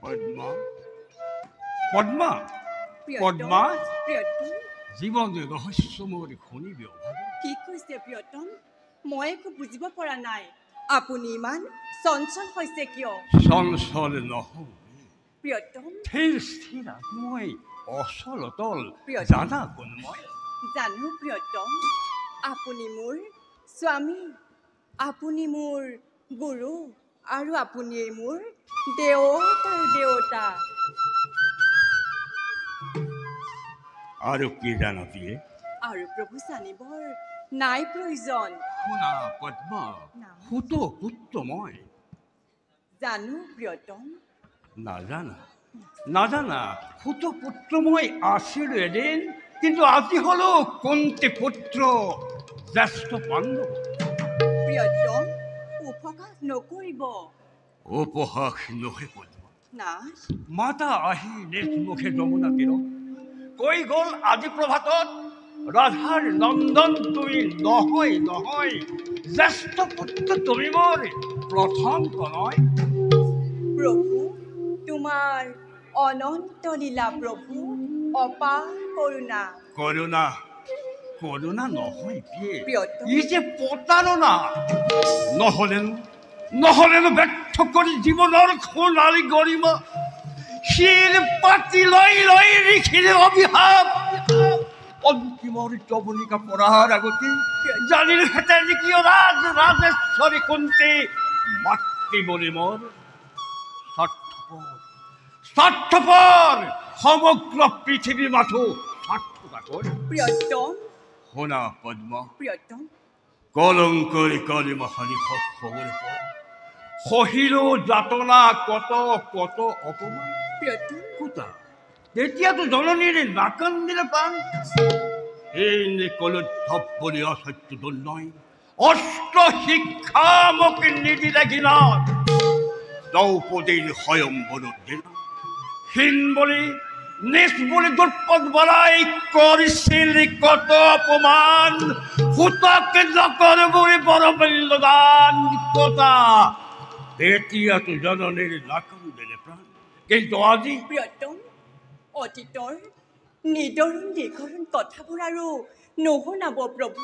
পদ্মা পদ্মা পদ্মা জীৱনটো ৰহস্য মোৰ শুনিবি অভাৱে। কি কৈছে প্ৰিয়তম? মই একো বুজিব পৰা নাই। আপুনি ইমান চঞ্চল হৈছে কিয়? চঞ্চল নহয় প্ৰিয়তম, স্থিৰ স্থিৰ মই অচল অতল জানা কোন মই? জানো প্ৰিয়তম, আপুনি মোৰ স্বামী, আপুনি মোৰ গুৰু আৰু আপুনিয়েই মোৰ দেৱতাৰ দেৱতা। আৰু কি জানা দিয়ে? আৰু প্ৰভু জানিবৰ নাই প্ৰয়োজন। শুনা পদ্মা, সুত পুত্ৰ মই। জানো প্ৰিয়তম। নাজানা নাজানা সুত পুত্ৰ মই আছিলোঁ এদিন, কিন্তু আজি হলো কুন্তি পুত্ৰ জ্যেষ্ঠ পাণ্ডৱ। প্ৰিয়তম, উপহাস নকৰিব। উপহাস নহয় পদ্মা। নাথ, মাতা আহি নিজ মুখে যমুনা তীৰত কৈ গ'ল আজি প্ৰভাতত ৰাধাৰ নন্দন তুমি নহয় নহয়, জ্যেষ্ঠ পুত্ৰ তুমি মোৰ প্ৰথম কনয়। প্ৰভু তোমাৰ অনন্ত লীলা, প্ৰভু অপাৰ কৰোণা। কৰোণা কৰোণা নহয় পিয়ে, প্ৰিয়তম। ই যে প্ৰতাৰণা। নহলেনো ব্যৰ্থ কৰি জীৱনৰ সোণালী গৰিমা শিৰ পাতি লৈ লৈ ঋষিৰ অভিশাপ অন্তিমৰ যৱনিকা পৰাৰ আগতে জানিলহেঁতেন কিয় ৰাজেশ্বৰী কুন্তি মাতৃ মোৰ স্বাৰ্থপৰ সমগ্ৰ পৃথিৱী মাথো স্বাৰ্থতাকৰ। প্ৰিয়তম, শুনা পদ্মা, প্ৰিয়তম। কলংকৰী কলিমহানি হবলৈ পৰা সহিলো যাতনা কত কত অপমান। প্ৰিয়তম, কোতা তেতিয়াতো জননীৰ নাকান্দিলে প্ৰাণ। এই কলোদ্ধৱ বুলি অসত্য দুৰ্ণয় অস্ত্ৰ শিক্ষা মোক নিদিলে ঘৃণাত। দ্ৰৌপদীৰ স্বয়ম্বৰৰ দিন হীন বুলি নিজ বুলি দুৰ্পদ বলাই কৰিছিল কত অপমান। সুতক নকৰ বুলি বৰমূল্য দান কতা তেতিয়াতো জননীৰ নাকান্দিলে প্ৰাণ। কিন্তু আজি প্ৰিয়তম, অতীতৰ নিদৰণ নিগৰণ কথাবোৰ আৰু নুশুনাব প্ৰভু।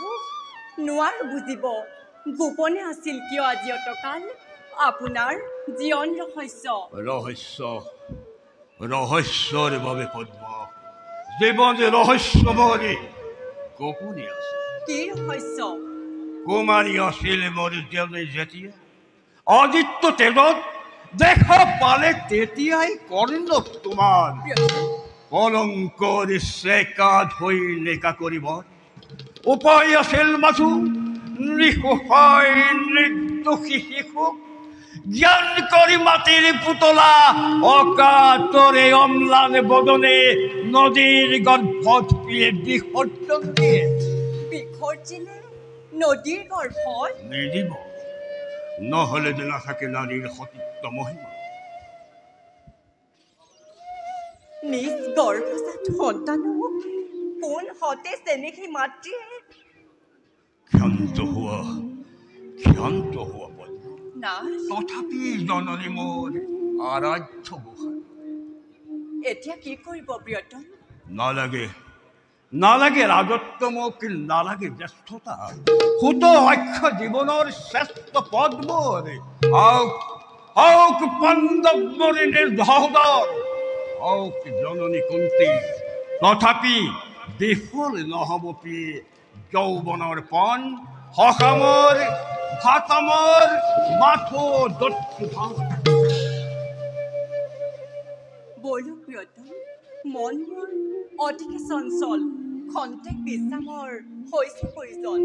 নোৱাৰো বুজিব গোপনে আছিল কিয় আজি অতকাল আপোনাৰ জীৱন ৰহস্যৰ বাবে পদ্মা জীৱন ৰহস্যময় গোপনে আছে। কি ৰহস্য? কুমাৰী আছিল মোৰ জনী যেতিয়া অদিত্য তেজত দেখা পালে তেতিয়াই কৰ্ণ তোমাৰ কলংকৰ চেকা ধৈ নেকা কৰিব। উপায় আছিল মাথো নিঃসহায় নিৰ্দোষী শিশুক জ্ঞান কৰি মাটিৰ পুতলা অকাতৰে অম্লান বদনে নদীৰ গৰ্ভত বিসৰ্জন দিয়ে। বিসৰ্জিলে নদীৰ গৰ্ভত নিদিব, নহলে যে নাথাকে নাৰীৰ সতীত্ব মহিমা। নিজ গৰ্ভজাত সন্তানক কোন হতে চেনেহী মাতৃয়ে? ক্ষান্ত হোৱা পদ্মা। নাথ, তথাপি জননী মোৰ আৰাধ্য গোসাঁই। এতিয়া কি কৰিব প্ৰিয়তম? নালাগে ৰাজত্ব মোক, নালাগে জ্যেষ্ঠতা। সুত অক্ষ জীৱনৰ শ্ৰেষ্ঠ পদ মোৰ। হওক পাণ্ডৱ মোৰ নিৰ্ধৰ, হওক জননী কুন্তি, তথাপি বিফল নহ'ব প্ৰিয় যৌৱনৰ পণ। সকামৰ ভাতমৰ মাথো দত্তভাৱ। বলো প্ৰিয়তম, মন মোৰ অতিকে চঞ্চল, খন্তেক বিশ্ৰামৰ হৈছে প্ৰয়োজন।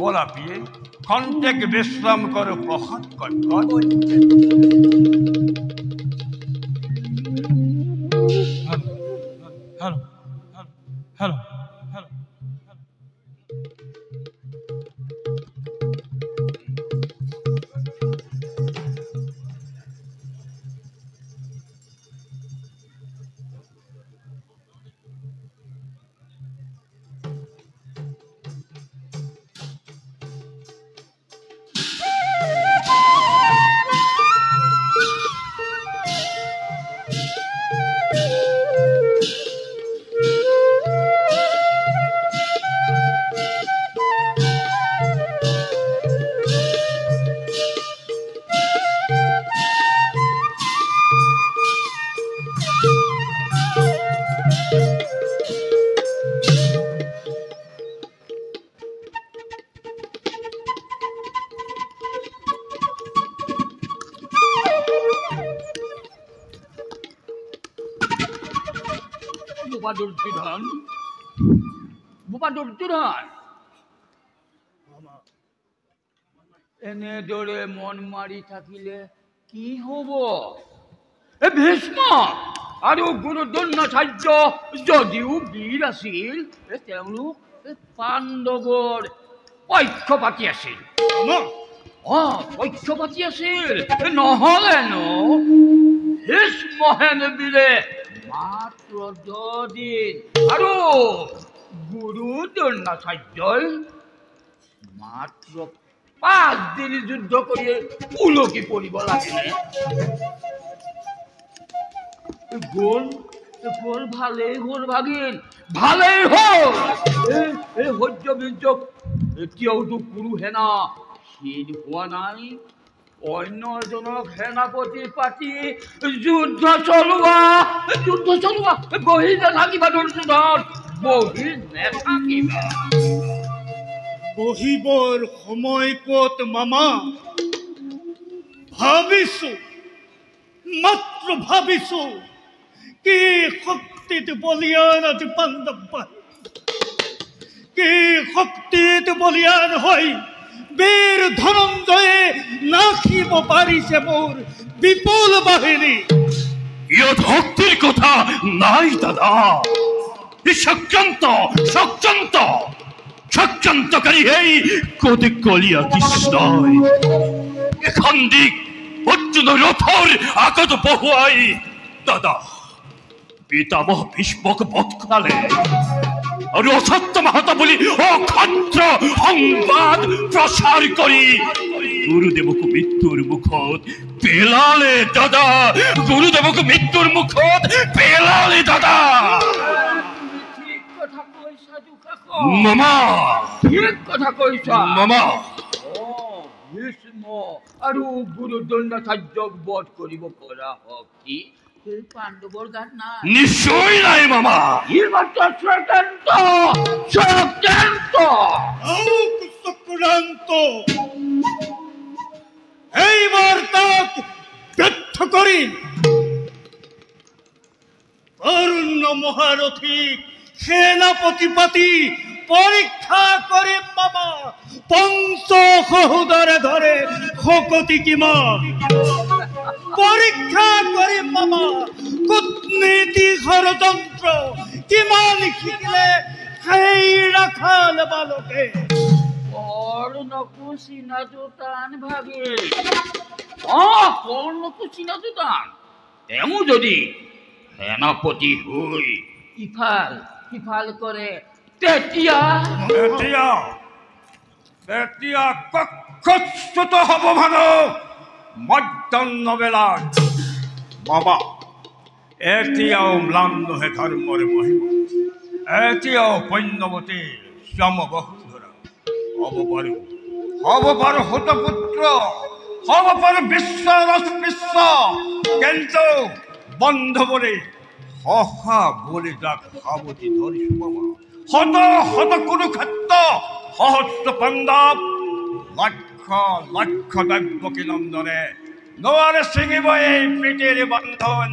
বলা পিয়ে খন্তেক বিশ্ৰাম কৰো প্ৰসাদ কক্ষত। হেল্ল' বোপা দুৰ্যোধন এনেদৰে মন মাৰি থাকিলে কি হব? ভীষ্ম আৰু গুৰু দ্ৰোণাচাৰ্য যদিও বীৰ আছিল, তেওঁলোক পাণ্ডৱৰ পক্ষপাতী আছিল। পক্ষপাতি আছিল নহলেনো ভীষ্মহেন বিলে মাত্ৰ 10 দিন আৰু গুৰু দ্ৰোণাচাৰ্যই মাত্ৰ 5 দিন যুদ্ধ কৰি উলকি পৰিব লাগিলে। গ'ল ভালেই হ'ল ভাগিন, ভালেই হ'ল। এই সত্যবীৰ্যক এতিয়াওতো কোনো সেনা ক্ষীণ হোৱা নাই। অন্য এজনক সেনাপতি পাতি যুদ্ধ চলোৱা বহি নাথাকিবা দুৰ্যোধন, বহি নাথাকিবা। বহিবৰ সময় ক'ত মামা? ভাবিছো, মাত্ৰ ভাবিছো, কি শক্তিত বলিয়ান আজি পাণ্ডৱ বাহিনী, কি শক্তিত বলিয়ান হৈ বীৰ ধনঞ্জয়ে নাখিব পাৰিছে মোৰ বিপুল বাহিনী। ইয়াত শক্তিৰ কথা নাই দাদা, ষড়যন্ত্ৰকাৰী সেই কোটি কলীয়া কৃষ্ণই এখন দিক অৰ্জুনৰ ৰথৰ আগত বহুৱাই দাদা পিতামহ ভীষ্মক বধ কৰালে আৰু অসত্য মাহাতা বুলি অক্ষত্ৰ সংবাদ প্ৰচাৰ কৰি গুৰুদেৱক মৃত্যুৰ মুখত পেলালে দাদা, গুৰুদেৱক মৃত্যুৰ মুখত পেলালে দাদা। মামা ঠিক কথা কৈছা মামা। ভীষ্ম আৰু গুৰু দ্ৰোণাচাৰ্যক বধ কৰিব পৰা শক্তি সেই পাণ্ডৱৰ গাত নাই। নিশ্চয় নাই মামা। ই মাত্ৰ চক্ৰান্ত। এইবাৰ তাক ব্যৰ্থ কৰিম। অৰুণ মহাৰথীক সেনাপতি পাতি পৰীক্ষা কৰিম মামা। পঞ্চসহোদৰে ধৰে শকতি কিমান পৰীক্ষা কৰিম মামা। কূটনীতি ষড়যন্ত্ৰ কিমান শিকিলে সেই ৰাখাল বালকে। কৰ্ণকো চিনাটো টান ভাগে। কৰ্ণকো চিনাটো টান। তেওঁ যদি সেনাপতি হৈ ইফাল সিফাল কৰে তেতিয়া কক্ষচ্যুত হ'ব মানুহ মধ্যাহ্ন বেলাত। বাবা এতিয়াও ম্লান নহে ধৰ্মৰ মহিমা, এতিয়াও পণ্যৱতী শ্যাম বসুন্ধৰা হ'ব পাৰো হুতপুত্ৰ, হ'ব পাৰো বিশ্ব। কিন্তু বন্ধ বুলি সহা বুলি যাক সাৱটি ধৰিছো মামা। শত কুৰুক্ষেত্ৰ সহস্ৰ পাণ্ডৱ, লক্ষ দৈৱকী নন্দনে নোৱাৰে ছিঙিব এই প্ৰীতিৰ বন্ধন,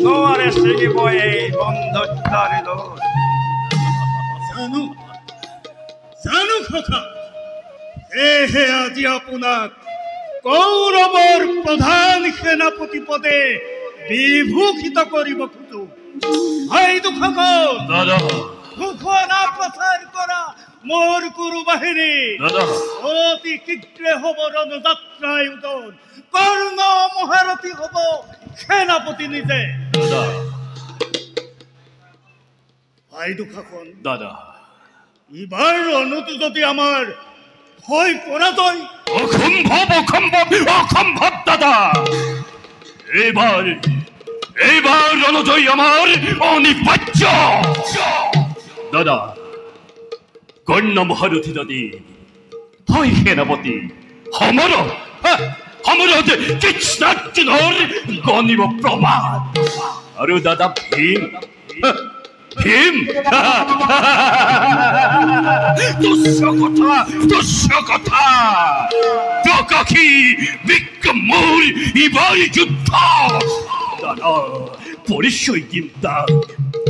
নোৱাৰে ছিঙিব এই বন্ধুত্বৰ দোল। জানো সখা, সেয়েহে আজি আপোনাক কৌৰৱৰ প্ৰধান সেনাপতি পদে বিভূষিত কৰিব খোজো। ভাই দুখসকল, ঘোষণা প্ৰচাৰ কৰা মোৰ কুৰু বাহিনী। অতি শীঘ্ৰে হ'ব ৰণযাত্ৰা আয়োজন। কৰ্ণ মহাৰথী হ'ব সেনাপতি নিজে। ভাই দুখসকল, এইবাৰ ৰণতো যদি আমাৰ হয় পৰাজয়। অসম্ভৱ দাদা। এইবাৰ ৰণজয় আমাৰ অনিবাৰ্য দাদা। কৰ্ণ মহাৰথী যদি হয় সেনাপতি, সমৰত কৃষ্ণাৰ্জুনৰ গণিব প্ৰমাণ। আৰু দাদা ভীম তুচ্ছ কথা প্ৰকাশী বিক্ৰম মোৰ ইবাৰ যুদ্ধ দাদা। পৰিচয় দিম তাক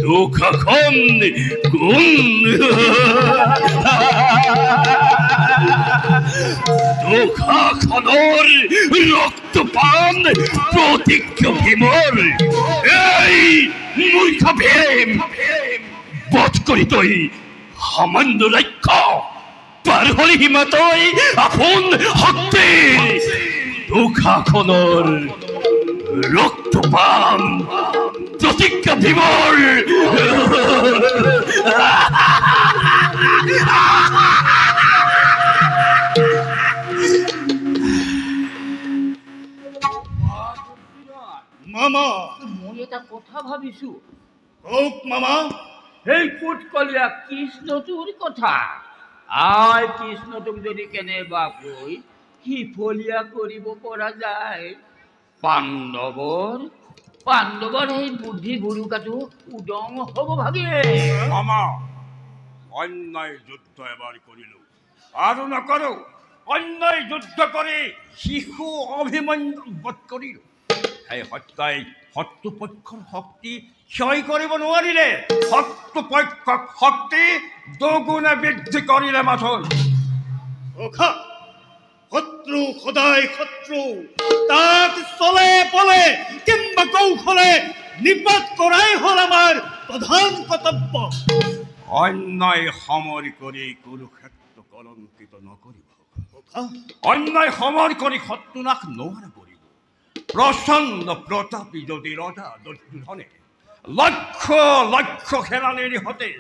দুখাখন গুণ, দুখাখনৰ ৰক্তপান প্ৰতিজ্ঞ ভীমৰ। এই মূৰ্খ ভীম, বধ কৰি তই সামান্য ৰাক্ষ পাৰ হলি হিমাতই আপোন শক্তি দুখাখনৰ ৰক্তপান প্ৰতিজ্ঞা দিবৰ মামা মই এটা কথা ভাবিছো কওক মামা সেই পুতকলীয়া কৃষ্ণটোৰ কথা আই কৃষ্ণটোক যদি কেনেবা কৈ সিফলীয়া কৰিব পৰা যায় পাণ্ডৱৰ সেই বুদ্ধি গুৰুকাটো উদং হ'ব ভাগে মামা অন্যায় যুদ্ধ এবাৰ কৰিলো আৰু নকৰো অন্যায় যুদ্ধ কৰি শিশু অভিমন্যু বধ কৰিলো এই হত্যাই শত্ৰুপক্ষৰ শক্তি ক্ষয় কৰিব নোৱাৰিলে শত্ৰুপক্ষক শক্তি দুগুণে বৃদ্ধি কৰিলে মাথোন শত্ৰু সদায় শত্ৰু তাক চলে পলে কিংবা কৌশলে নিপাত কৰাই হ'ল আমাৰ প্ৰধান কৰ্তব্য অন্যায় সমৰ কৰি কুৰুক্ষেত্ৰ কলংকিত নকৰিব অন্যায় সমৰ কৰি শত্ৰু নাশ নোহোৱা কৰিব প্ৰচণ্ড প্ৰতাপী যদি ৰজা দুৰ্যোধনে লক্ষ লক্ষ সেনানীৰ সৈতে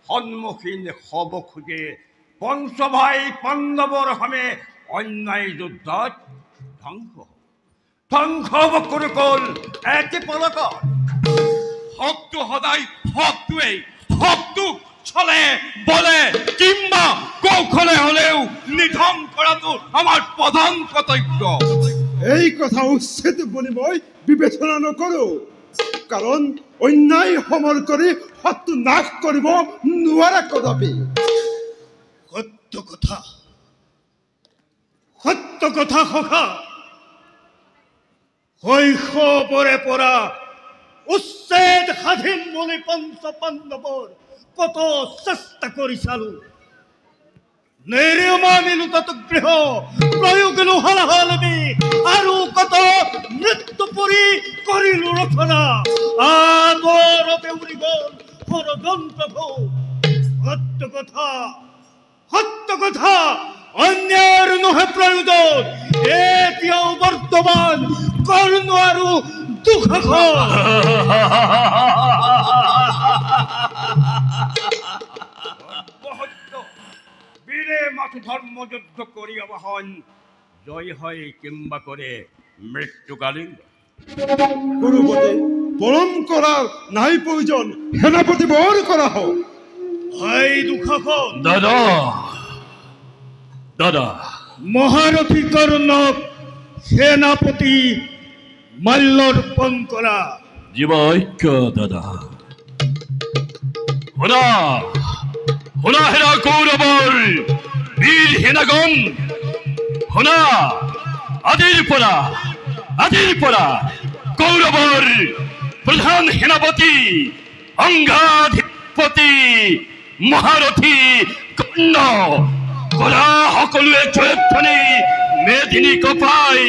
সন্মুখীন হ'ব খোজে পঞ্চভাই পাণ্ডৱৰ সমে অন্যায় যুদ্ধত ধ্বংস হ'ব কুৰুকুল এটি পলকত শক্তি সদায় শক্তিক চলে বলে কিংবা কৌশলে হলেও নিধন কৰাটো আমাৰ প্ৰধান কৰ্তব্য এই কথা উচিত বুলি মই বিবেচনা নকৰোঁ কাৰণ অন্যায় সমৰ কৰি শত্ৰু নাশ কৰিব নোৱাৰা কদাপি সত্য কথা সখা শৈশৱৰে পৰা উচ্ছেদ সাধিম বুলি পঞ্চ পাণ্ডৱৰ কত চেষ্টা কৰি চালো নিৰ্মাণিলো তত গৃহ প্ৰয়োগিলো হলাহলবি আৰু কত মৃত্যু পৰি কৰিলো ৰচনা আদৰতে উৰি গল ষড়যন্ত্ৰ সত্য কথা অন্যায়ৰ নহয় প্ৰয়োজন এতিয়াও বৰ্তমান কৰ্ণ আৰু দুঃসাহস বীৰে মাথো ধৰ্ম যুদ্ধ কৰি অবহন জয় হয় কিংবা কৰে মৃত্যুকালীন গুৰুপতি পৰম কৰাৰ নাই প্ৰয়োজন সেনাপতি বৰ কৰা হওক হয় দুঃসাহস দাদা মহাৰথী কৰ্ণক সেনাপতি মাল্যৰ্পণ কৰা জীবৈক্য দাদা শুনা হেৰা কৌৰৱৰ বীৰ সেনাগণ শুনা আজিৰ পৰা কৌৰৱৰ প্ৰধান সেনাপতি অংগাধিপতি মহাৰথী কৰ্ণ কৰা সকলোৱে জয়ধ্বনি মেদিনী কপাই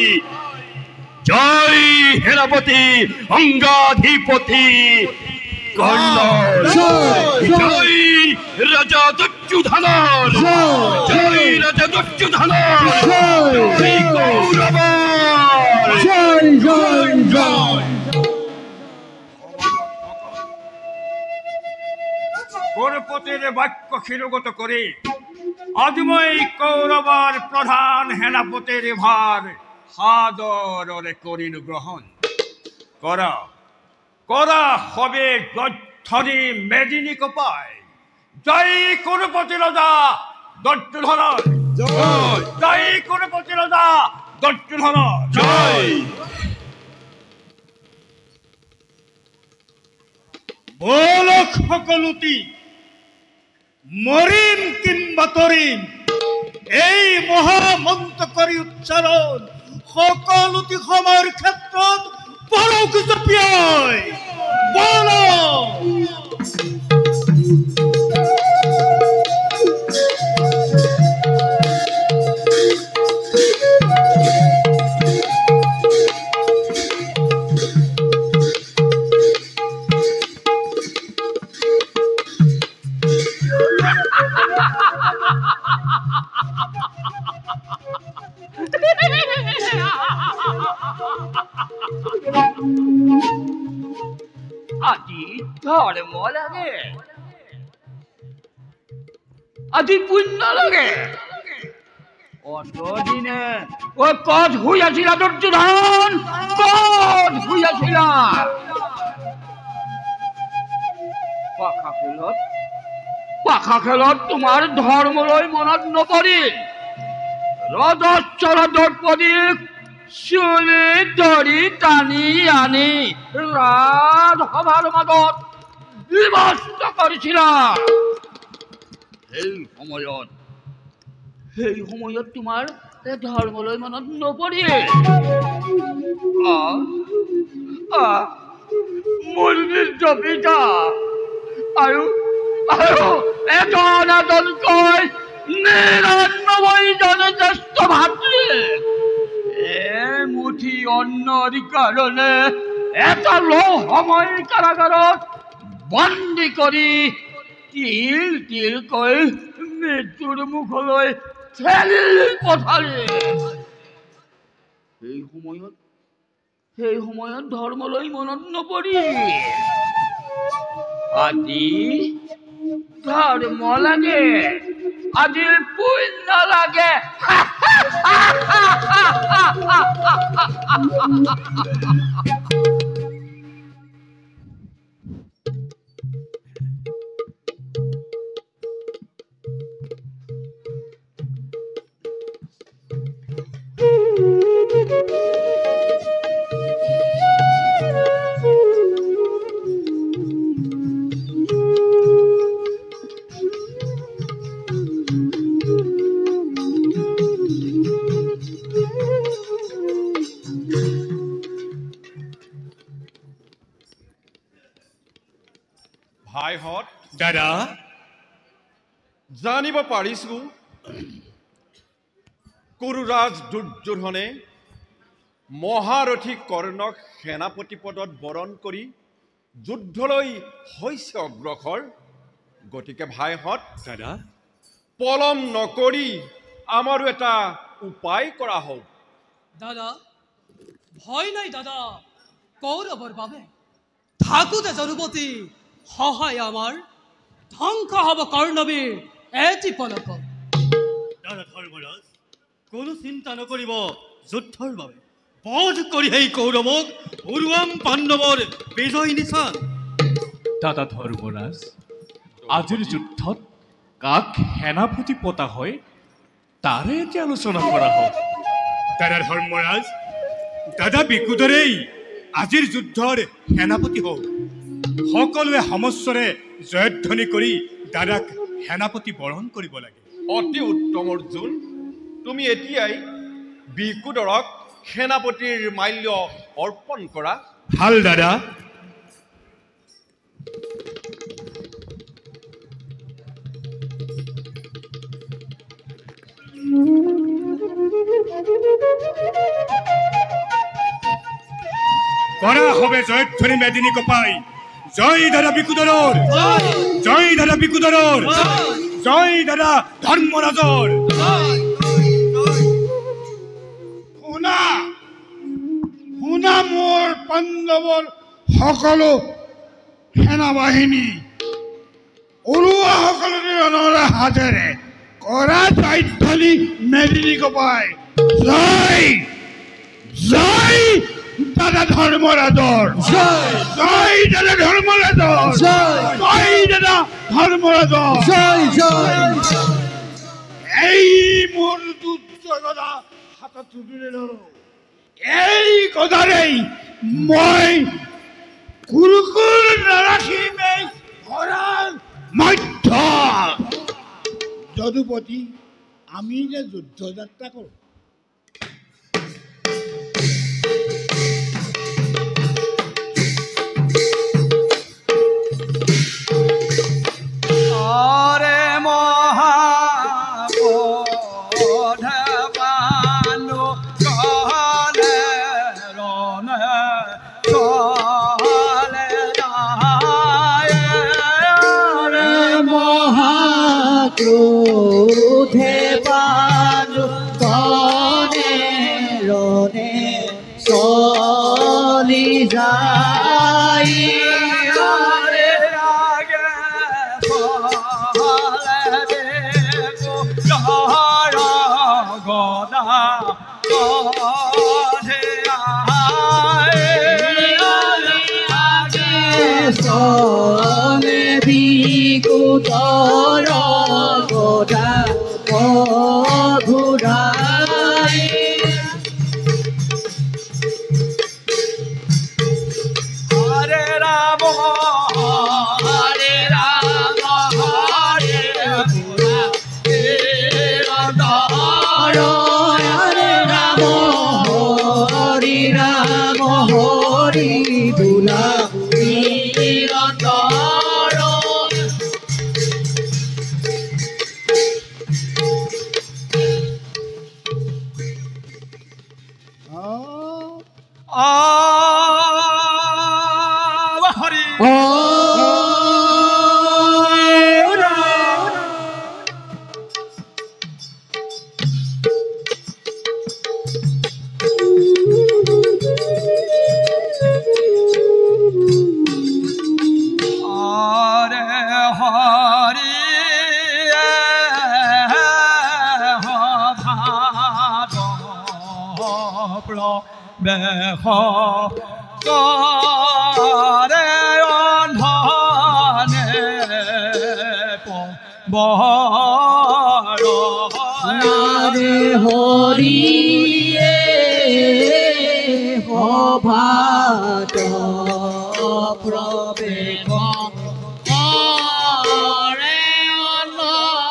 জয় সেনাপতি অংগাধিপতি কৰ্ণ জয় ৰাজা দুৰ্যোধনৰ জয় ৰাজা দুৰ্যোধনৰ জয় কৌৰৱৰ জয় জয় জয় গুৰুপতিৰ বাক্য শিৰোগত কৰি আজি মই কৌৰৱৰ প্ৰধান সেনাপতিৰ ভাৰ সাদৰেৰে কৰিলো গ্ৰহণ কৰা সবে যথনি মেদিনী কপাই জয় কুৰুপতি ৰজা দুৰ্যোধনৰ জয় কুৰুপতি ৰজা দুৰ্যোধনৰ জয় বলক সকলোটি মৰিম কিংবা তৰিম এই মহামন্ত্ৰ কৰি উচ্চাৰণ সকলোটি সময়ৰ ক্ষেত্ৰত পৰক জপিয়াই বলক আজি ধর্ম লাগে, আজি পুণ্য লাগে। অতদিনে ও কত হইয়াছিলা দুর্যোধন, কত হইয়াছিলা। পাখা খেলত তোমাৰ ধৰ্মলৈ মনত নপৰিল। ৰজস্বল দ্ৰৌপদী চুলি ধৰি টানি আনি ৰাজসভাৰ মাজত বিভস্ত কৰিছিলা। সেই সময়ত তোমাৰ ধৰ্মলৈ মনত নপৰিল। মোৰ নিজ পিতা আৰু এজন এজনকৈ ৯৯জন জ্যেষ্ঠ ভাতৃ এমুঠি অন্নৰ কাৰণে এটা লৌহময় কাৰাগাৰত বন্দী কৰি তিল তিলকৈ মৃত্যুৰ মুখলৈ ঠেলি পঠালে। সেই সময়ত ধৰ্মলৈ মনত নপৰিল। আজি ধৰ্ম লাগে, আজি পুণ্য লাগে। ভাইহঁত, দাদা, জানিব পাৰিছো কুৰুৰাজ দুৰ্যোধনে মহাৰথী কৰ্ণক সেনাপতি পদত বৰণ কৰি যুদ্ধলৈ হৈছে অগ্ৰসৰ। গতিকে ভাইহঁত, দাদা, পলম নকৰি আমাৰো এটা উপায় কৰা হওক। দাদা, ভয় নাই দাদা, কৌৰৱৰ বাবে থাকোতে জনপতি সহায় আমাৰ ধ্বংস হব কৰ্ণবীৰ এটি পলকত। দাদা ধৰ্মৰাজ, কোনো চিন্তা নকৰিব। যুদ্ধৰ বাবে বধ কৰি সেই কৌৰৱক উৰুৱাম পাণ্ডৱৰ বিজয় নিশান। দাদা ধৰ্মৰাজ, আজিৰ যুদ্ধত কাক সেনাপতি পতা হয় তাৰে এতিয়া আলোচনা কৰা হওক। দাদা ধৰ্মৰাজ, দাদা বিকুদৰেই আজিৰ যুদ্ধৰ সেনাপতি হওক। সকলোৱে সমস্বৰে জয়ধ্বনি কৰি দাদাক সেনাপতি বৰণ কৰিব লাগে। অতি উত্তম অৰ্জুন, তুমি এতিয়াই বিকুদৰক সেনাপতিৰ মাল্য অৰ্পণ কৰা। ভাল দাদা। কৰা হবে জয়ধ্বনি মেদিনী কপাই। জয় দাদা বিকুদৰৰ, জয় দাদা বিকুদৰৰ, জয় দাদা ধৰ্মৰাজৰ। শুনা শুনা মোৰ পাণ্ডৱৰ সকলো সেনাবাহিনী উৰুৱা সকলোৰে ৰণৰে হাতেৰে কৰা জয়ধ্বনি মেদিনী কপাই। জয় জয় দাদা ধৰ্মৰাজৰ, জয় দাদা ধৰ্মৰাজৰ, জয় দাদা ধৰ্মৰাজৰ, জয় জয়। এই মোৰ দুৰ্যোধনা হাতত তুলিলে ধৰো, এই গদাৰেই মই কুৰুকুল নাৰাখিম এই ভঁৰাল মধ্য। যদুপতি, আমি যে যুদ্ধযাত্ৰা কৰোঁ, ক্ৰোধে পালো কনে ৰনে যাই আৰে আগে গদা সনে বিকুটৰ গদা ঘূৰাই হৰে ৰাম হৰে ৰাম হৰে ৰাম হৰে ৰাম হৰি ৰাম হৰি বুলা বেশ কৰে অন্ধনে বৰে হৰিয়ে সভাত প্ৰৱেশ কৰে অন্ধনে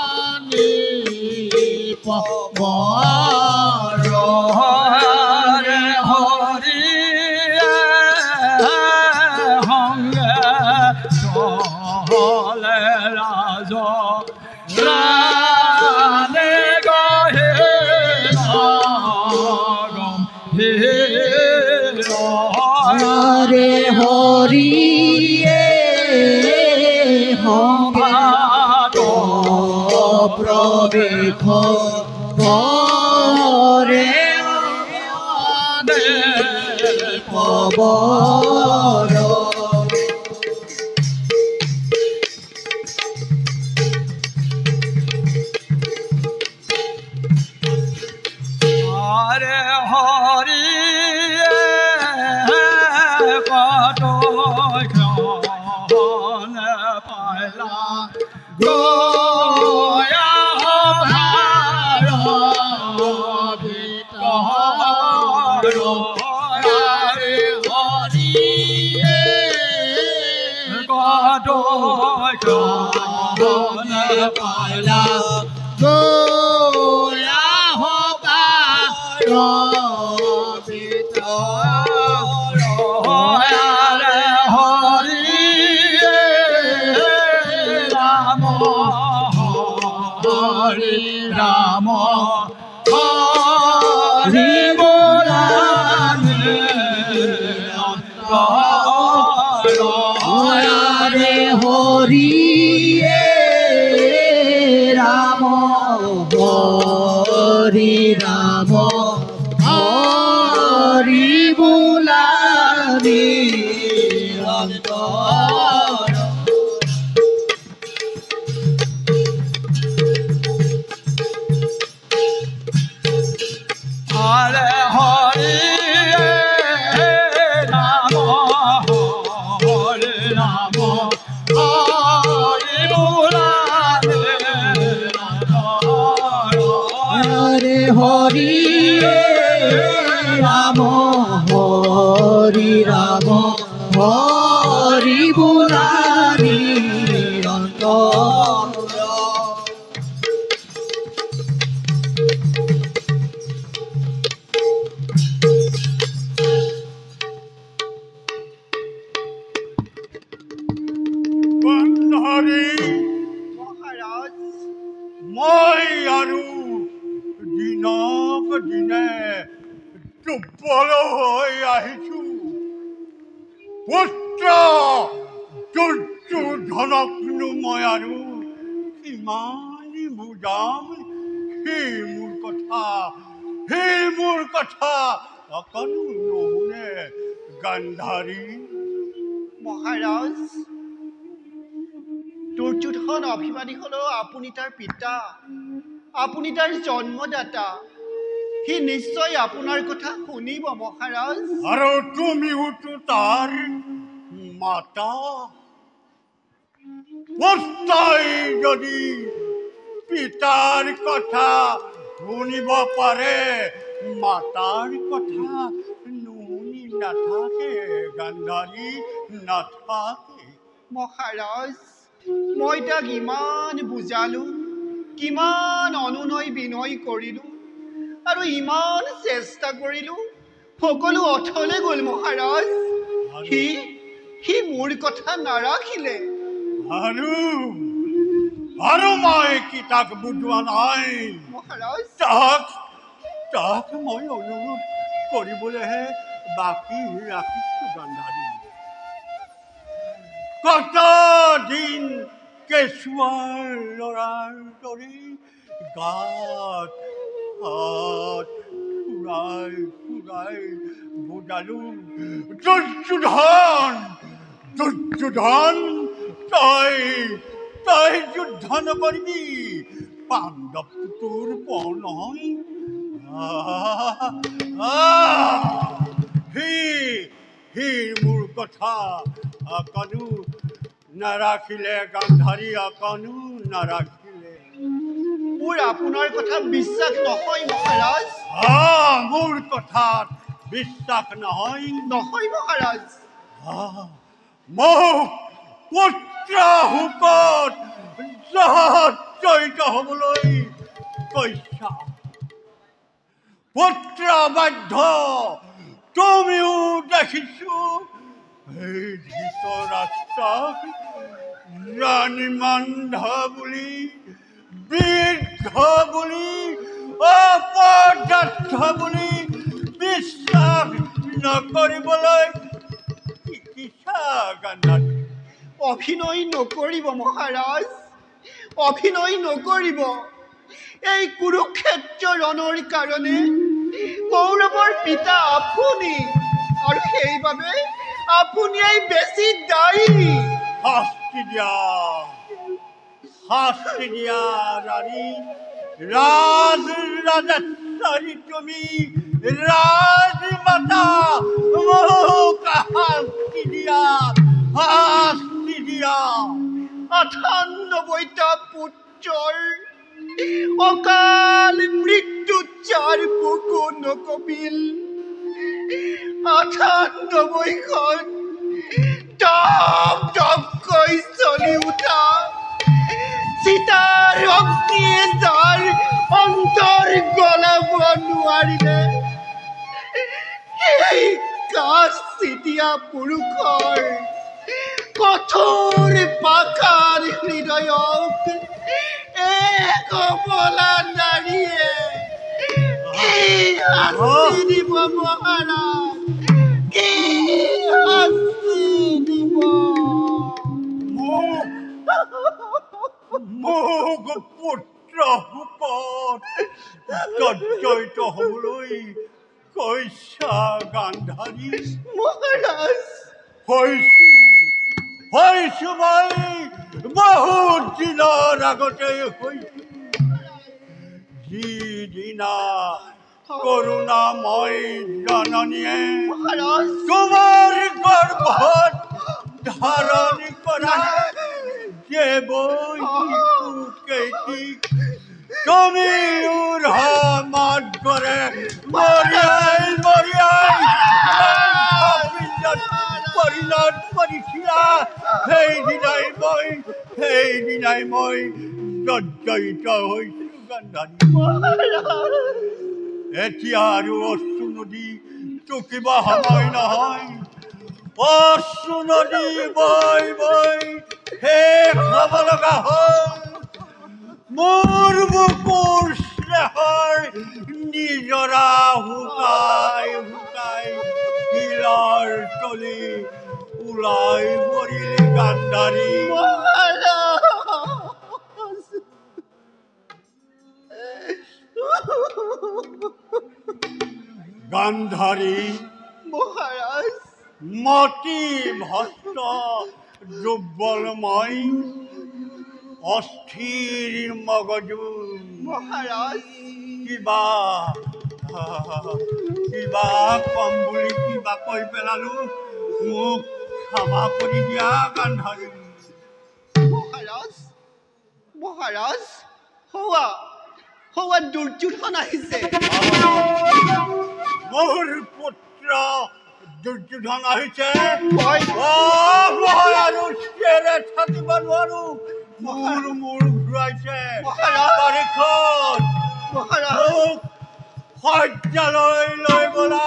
হৰে হৰিয়ে সভাত প্ৰবেশ কৰে পৱৰ হরে হরি কত পাইলা গয়া হরে হরি কত পাইলা গয়া রাম হরি বোলানে হরে হরি রাম হরি রাম হরি বোলানে অন্তর হরে হরি রাম হরে রাম হরি বোলানে হরে হরি রাম হরি রাম হরি বোলানে অন্তর মই আৰু দিনক দিনে দুৰ্বল হৈ আহিছো। পুত্ৰ দুৰ্যোধনকনো মই আৰু কিমান বুজাম? সেই মোৰ কথা অকণো নুশুনে গান্ধাৰী। মহাৰাজ, দুৰ্যোধন অভিমানী হলেও আপুনি তাৰ পিতা, আপুনি তাৰ জন্মদাতা। সি নিশ্চয় আপোনাৰ কথা শুনিব মহাৰাজ। আৰু তুমিওতো তাৰ মাতা। পুত্ৰই যদি পিতাৰ কথা শুনিব পাৰে, মাতাৰ কথা নুশুনি নাথাকে গান্ধাৰী, নাথাকে। মহাৰাজ, মই তাক ইমান বুজালো, কিমান অনুনয় বিনয় কৰিলো আৰু ইমান চেষ্টা কৰিলো, সকলো অথলে গ'ল মহাৰাজ। সি মোৰ কথা নাৰাখিলে। আৰু মই কি তাক বুজোৱা নাই মহাৰাজ? তাক মই অনুৰোধ কৰিবলৈহে বাকী ৰাখিছো গান্ধাৰী। কত দিন কেঁচুৱাৰ ল'ৰাৰ দৰে গাত হাত ফুৰাই ফুৰাই বুজালো, দুৰ্যোধন, তই যুদ্ধ নকৰিবি, পাণ্ডৱ তোৰ পৰ নহয়। সি মোৰ কথা অকণো নাৰাখিলে গান্ধাৰী, অকণো নাৰাখিলে। মোৰ আপোনাৰ কথা বিশ্বাস নহয় মহাৰাজ। মোৰ কথাত বিশ্বাস নহয় মহাৰাজ। মোক পুত্ৰ শোকত জড়িত হবলৈ কৈছা। পুত্ৰ বাধ্য তুমিও দেখিছো এই ধৃতৰাষ্ট্ৰক ৰাণীমান্ধ বুলি, বৃদ্ধ বুলি, অপদাৰ্থ বুলি বিশ্বাস নকৰিবলৈ শিকিছা গান্ধাৰী। অভিনয় নকৰিব মহাৰাজ, অভিনয় নকৰিব। এই কুৰুক্ষেত্ৰ ৰণৰ কাৰণে কৌৰৱৰ পিতা আপুনি, আৰু সেইবাবে আপুনিয়েই বেছি দায়ী। শাস্তি দিয়া ৰাণী, ৰাজেশ্বৰী তুমি, ৰাজমাতা, মোক শাস্তি দিয়া। 98টা পুত্ৰৰ অকাল মৃত্যু যাৰ বুকু নকপিল, 98খন দপদপকৈ চলি উঠা চিতাৰ অগ্নিয়ে যাৰ অন্তৰ গলাব নোৱাৰিলে, সেই কাচিতীয়া পুৰুষৰ কঠোৰ পাকাৰ হৃদয়ক এক অবলা নাৰীয়ে কি শাস্তি দিব মহাৰাজ, কি শাস্তি দিব? মোক পুত্ৰ শোকত জৰ্জৰিত হবলৈ কৈছা গান্ধাৰী। মহাৰাজ, হৈছো মই বহুত দিনৰ আগতে হৈছো। যিদিনা কৰোণাময় জননীয়ে তোমাৰ গৰ্ভত ধাৰণ কৰা কেইটিক তুমি মাত কৰে মৰিয়াই পৰিণত কৰিছিলা। সেইদিনাই মই জৰ্জৰিত হৈছো গান্ধাৰী। এতিয়া আৰু অশ্ৰু নদী টুকিব সময় নহয়। অশ্ৰু নদী বৈ শেষ হব লগা হ'ল। মোৰ বুকুৰ স্নেহৰ নিজৰা শুকাই শিলৰ তলি ওলাই পৰিল গান্ধাৰী। গান্ধাৰী মহাৰাজ মতি ভস্ত দুৰ্বলময় অস্থিৰ মগজু মহাৰাজ কিবা কম বুলি কিবা কৈ পেলালো মোক ক্ষমা কৰি দিয়া গান্ধাৰী মহাৰাজ হোৱা দুৰ্যোধন আহিছে মোৰ পুত্ৰ দুৰ্যোধন আহিছে মই আৰু চেৰে থাকিব নোৱাৰো মোৰ ঘূৰাইছে মোক শয্যালৈ লৈ বলা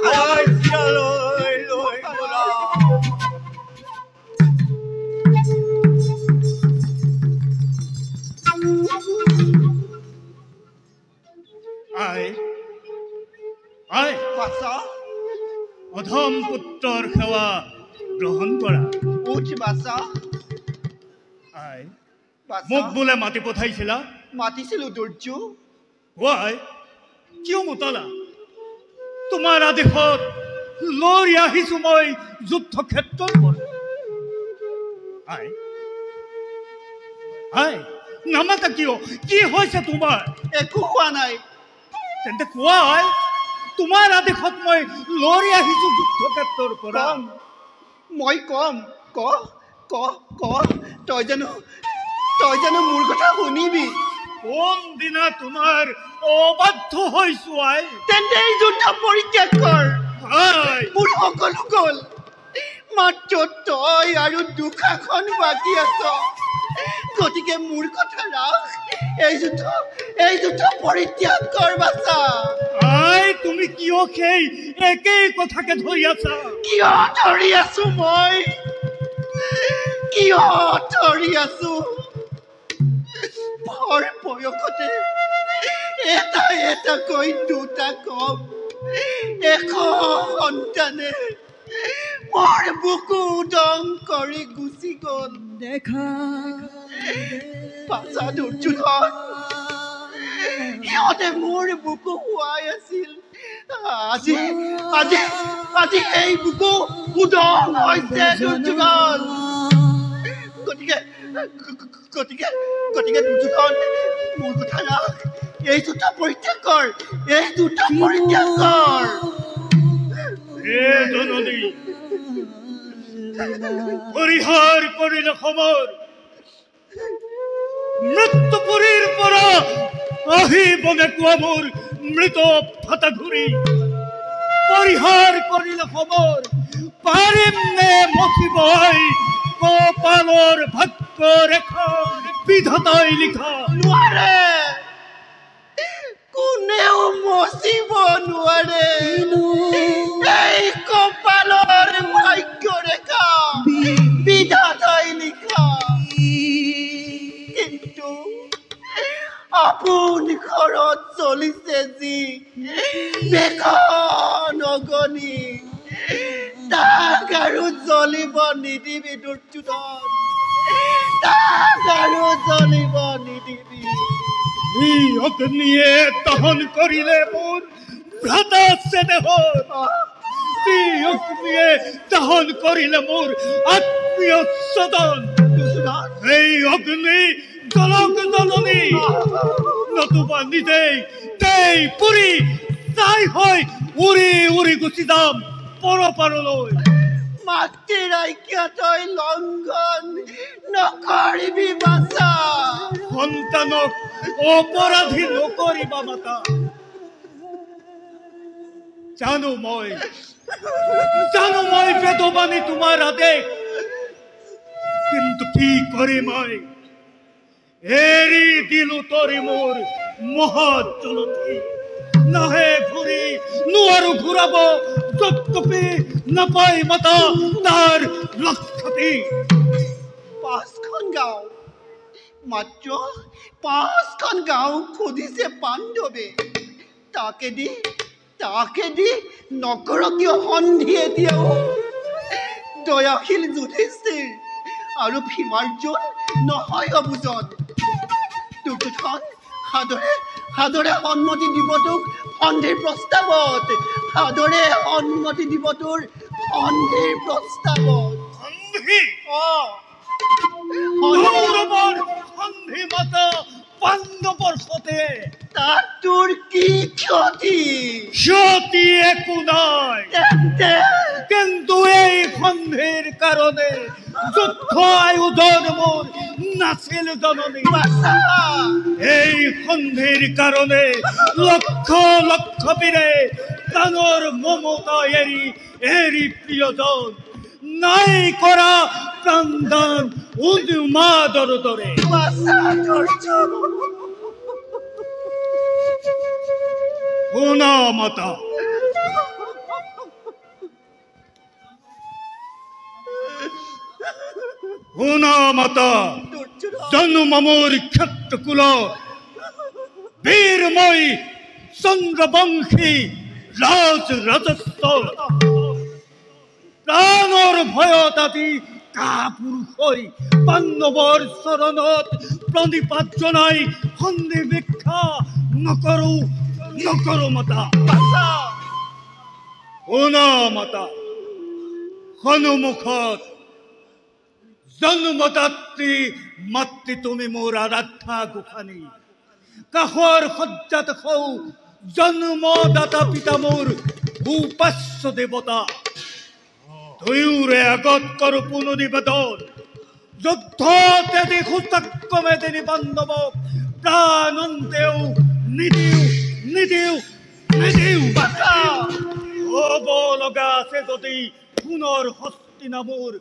শয্যালৈ লৈ বলা আই অধম পুত্ৰৰ সেৱা গ্ৰহণ কৰা উঠ বাছা আই মোক বোলে মাতি পঠাইছিলা মাতিছিলো দুৰ্যু আই কিয় মতালা তোমাৰ আদেশত লৰি আহিছো মই যুদ্ধ ক্ষেত্ৰত আই নামাতা কিয় কি হৈছে তোমাৰ একো হোৱা নাই তেন্তে কোৱা আই তোমাৰ আদেশত মই লৰি আহিছো যুদ্ধ ক্ষেত্ৰৰ পৰা মই কম ক তই জানো মোৰ কথা শুনিবি কোনদিনা তোমাৰ অবাধ্য হৈছো আই তেন্তে এই যুদ্ধ পৰিত্যাগ কৰ মোৰ সকলো গ'ল মাত্ৰ তই আৰু দুখাখন বাকী আছ গতিকে মোৰ কথা ৰাখ এই যুদ্ধ পৰিত্যাগ কৰ বাছা আই তুমি কিয় সেই একেই কথাকে ধৰি আছা কিয় ধৰি আছো মই কিয় ধৰি আছো ভৰ বয়সতে এটাকৈ দুটা কম সন্তানে মোৰ বুকু উদং কৰি গুচি গ'ল দেখা পাছা দুৰ্যোধন সিহঁতে মোৰ বুকু শুৱাই আছিল আজি সেই বুকু উদং হৈছে দুৰ্যোধন গতিকে দুৰ্যোধন মোৰ কথা ৰাখ এই যুদ্ধ পৰিত্যাগ কৰ পৰিহাৰ কৰিলে খবৰ মৃত্যুপুৰীৰ পৰা আহিবনে কোৱা মোৰ মৃত ফাটা ঘূৰি পৰিহাৰ কৰিলে খবৰ পাৰিম নে মচিব কপালৰ ভাগ্য ৰেখা বিধাতাই লিখা নোৱাৰে কোনেও মচিব নোৱাৰে এই কপালৰ ভাগ্য ৰেখা বিধাতাই লিখা কিন্তু আপোন ঘৰত চলিছে যি বেখন অগনি তাক আৰু জ্বলিব নিদিবি দুৰ্যোধন তাক আৰু জ্বলিব নিদিবি এই অগ্নিয়ে দহন কৰিলে মোৰ ভ্ৰাতা দেহৰ এই অগ্নিয়ে দহন কৰিলে মোৰ আত্মীয় স্বজন এই অগ্নি জলক জলনী নতুবা নিজেই তেই পুৰি চাই হৈ উৰি গুচি যাম পৰপাৰলৈ মাতৃৰ আজ্ঞাতই লংঘন নকৰিবি বাছা সন্তানক অপৰাধী নকৰিবা মাতা জানো মই বেদবাণী তোমাৰ আদেশ কিন্তু কি কৰিম মই এৰি দিলো তৰি মোৰ মহাজলধি নাহে ঘূৰি নোৱাৰো ঘূৰাব যদ্যপি নাপাই মাতা তাৰ লক্ষতি 5খন গাঁও মাত্ৰ 5খন গাঁও খুদিছে পাণ্ডৱে তাকে দি নকৰ কিয় সন্ধি এতিয়াও দয়াশীল যুধিষ্ঠিৰ আৰু ভীমাৰ্জুন নহয় অবুজন দুৰ্যোধন সাদৰে সন্মতি দিব তোক সন্ধিৰ প্ৰস্তাৱত সাদৰে সন্মতি দিব তোৰ সন্ধিৰ প্ৰস্তাৱত কৌৰৱৰ সন্ধি মাতা পাণ্ডৱৰ সতে তাত তোৰ কি ক্ষতি ক্ষতি একো নাই কিন্তু এই সন্ধিৰ কাৰণে যুদ্ধ আয়োজন মোৰ নাছিল জননী এই সন্ধিৰ কাৰণে লক্ষ লক্ষ বীৰে প্ৰাণৰ মমতা এৰি প্ৰিয়জন নাই কৰা প্ৰাণদান উন্মাদৰ দৰে শুনা মাতা শুনা মাতা জন্ম মোৰ ক্ষেত্ৰকুল বীৰময় চন্দ্ৰবংশী ৰাজস্ব প্ৰাণৰ ভয়ত আদি কাপুৰুষই পাণ্ডৱৰ চৰণত প্ৰণিপাত জনাই সন্ধি ভিক্ষা নকৰো মাতা শুনা মাতা সন্মুখত জন্মদাত্ৰী মাতৃ তুমি মোৰ আৰাধ্যা গোসানী কাষৰ সজ্জাত সৌ জন্মদাতা পিতা মোৰ উপাস্য দেৱতা দুয়োৰে আগত কৰো পুনৰ নিবেদন যুদ্ধত যদি সুচক্ৰমে দিনি পাণ্ডৱক প্ৰাণন্তেও নিদিও হ'ব লগা আছে যদি পুনৰ হস্তিনাপুৰ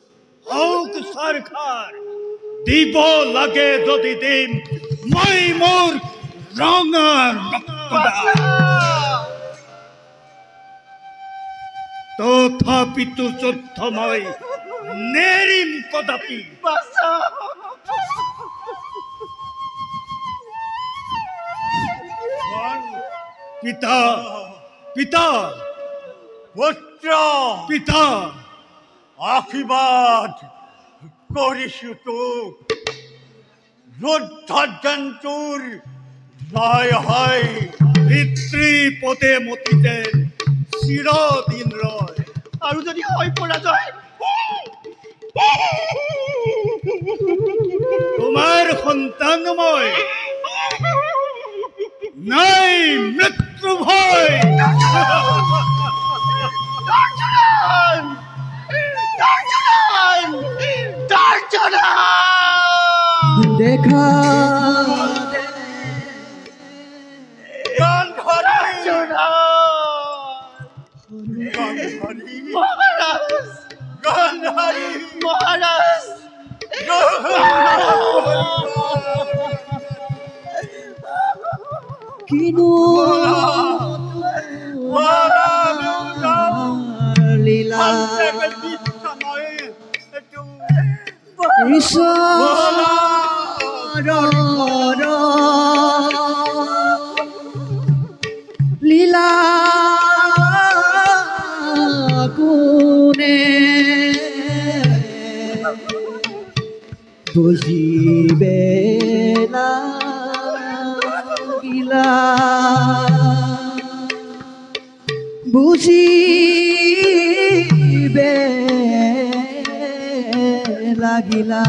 হওক চৰকাৰ দিব লাগে যদি দিম মই মোৰ ৰঙা তথাপিতো যুদ্ধ মই নেৰিম কদাপি পিতা পিতা পুত্ৰ পিতা আশীৰ্বাদ কৰিছো তোক যুদ্ধত জন্তুৰ জয় হয় পিতৃ পদে মতিতে চিৰদিন ৰয় আৰু যদি হয় পৰাজয় তোমাৰ সন্তান মই নাই মৃত্যু ভয় দেখা মহাৰাজ কিনো লীলা ঈশ্বৰৰ লীলা কোনে বুজিবে লাগিলা বুজিবে লাগিলা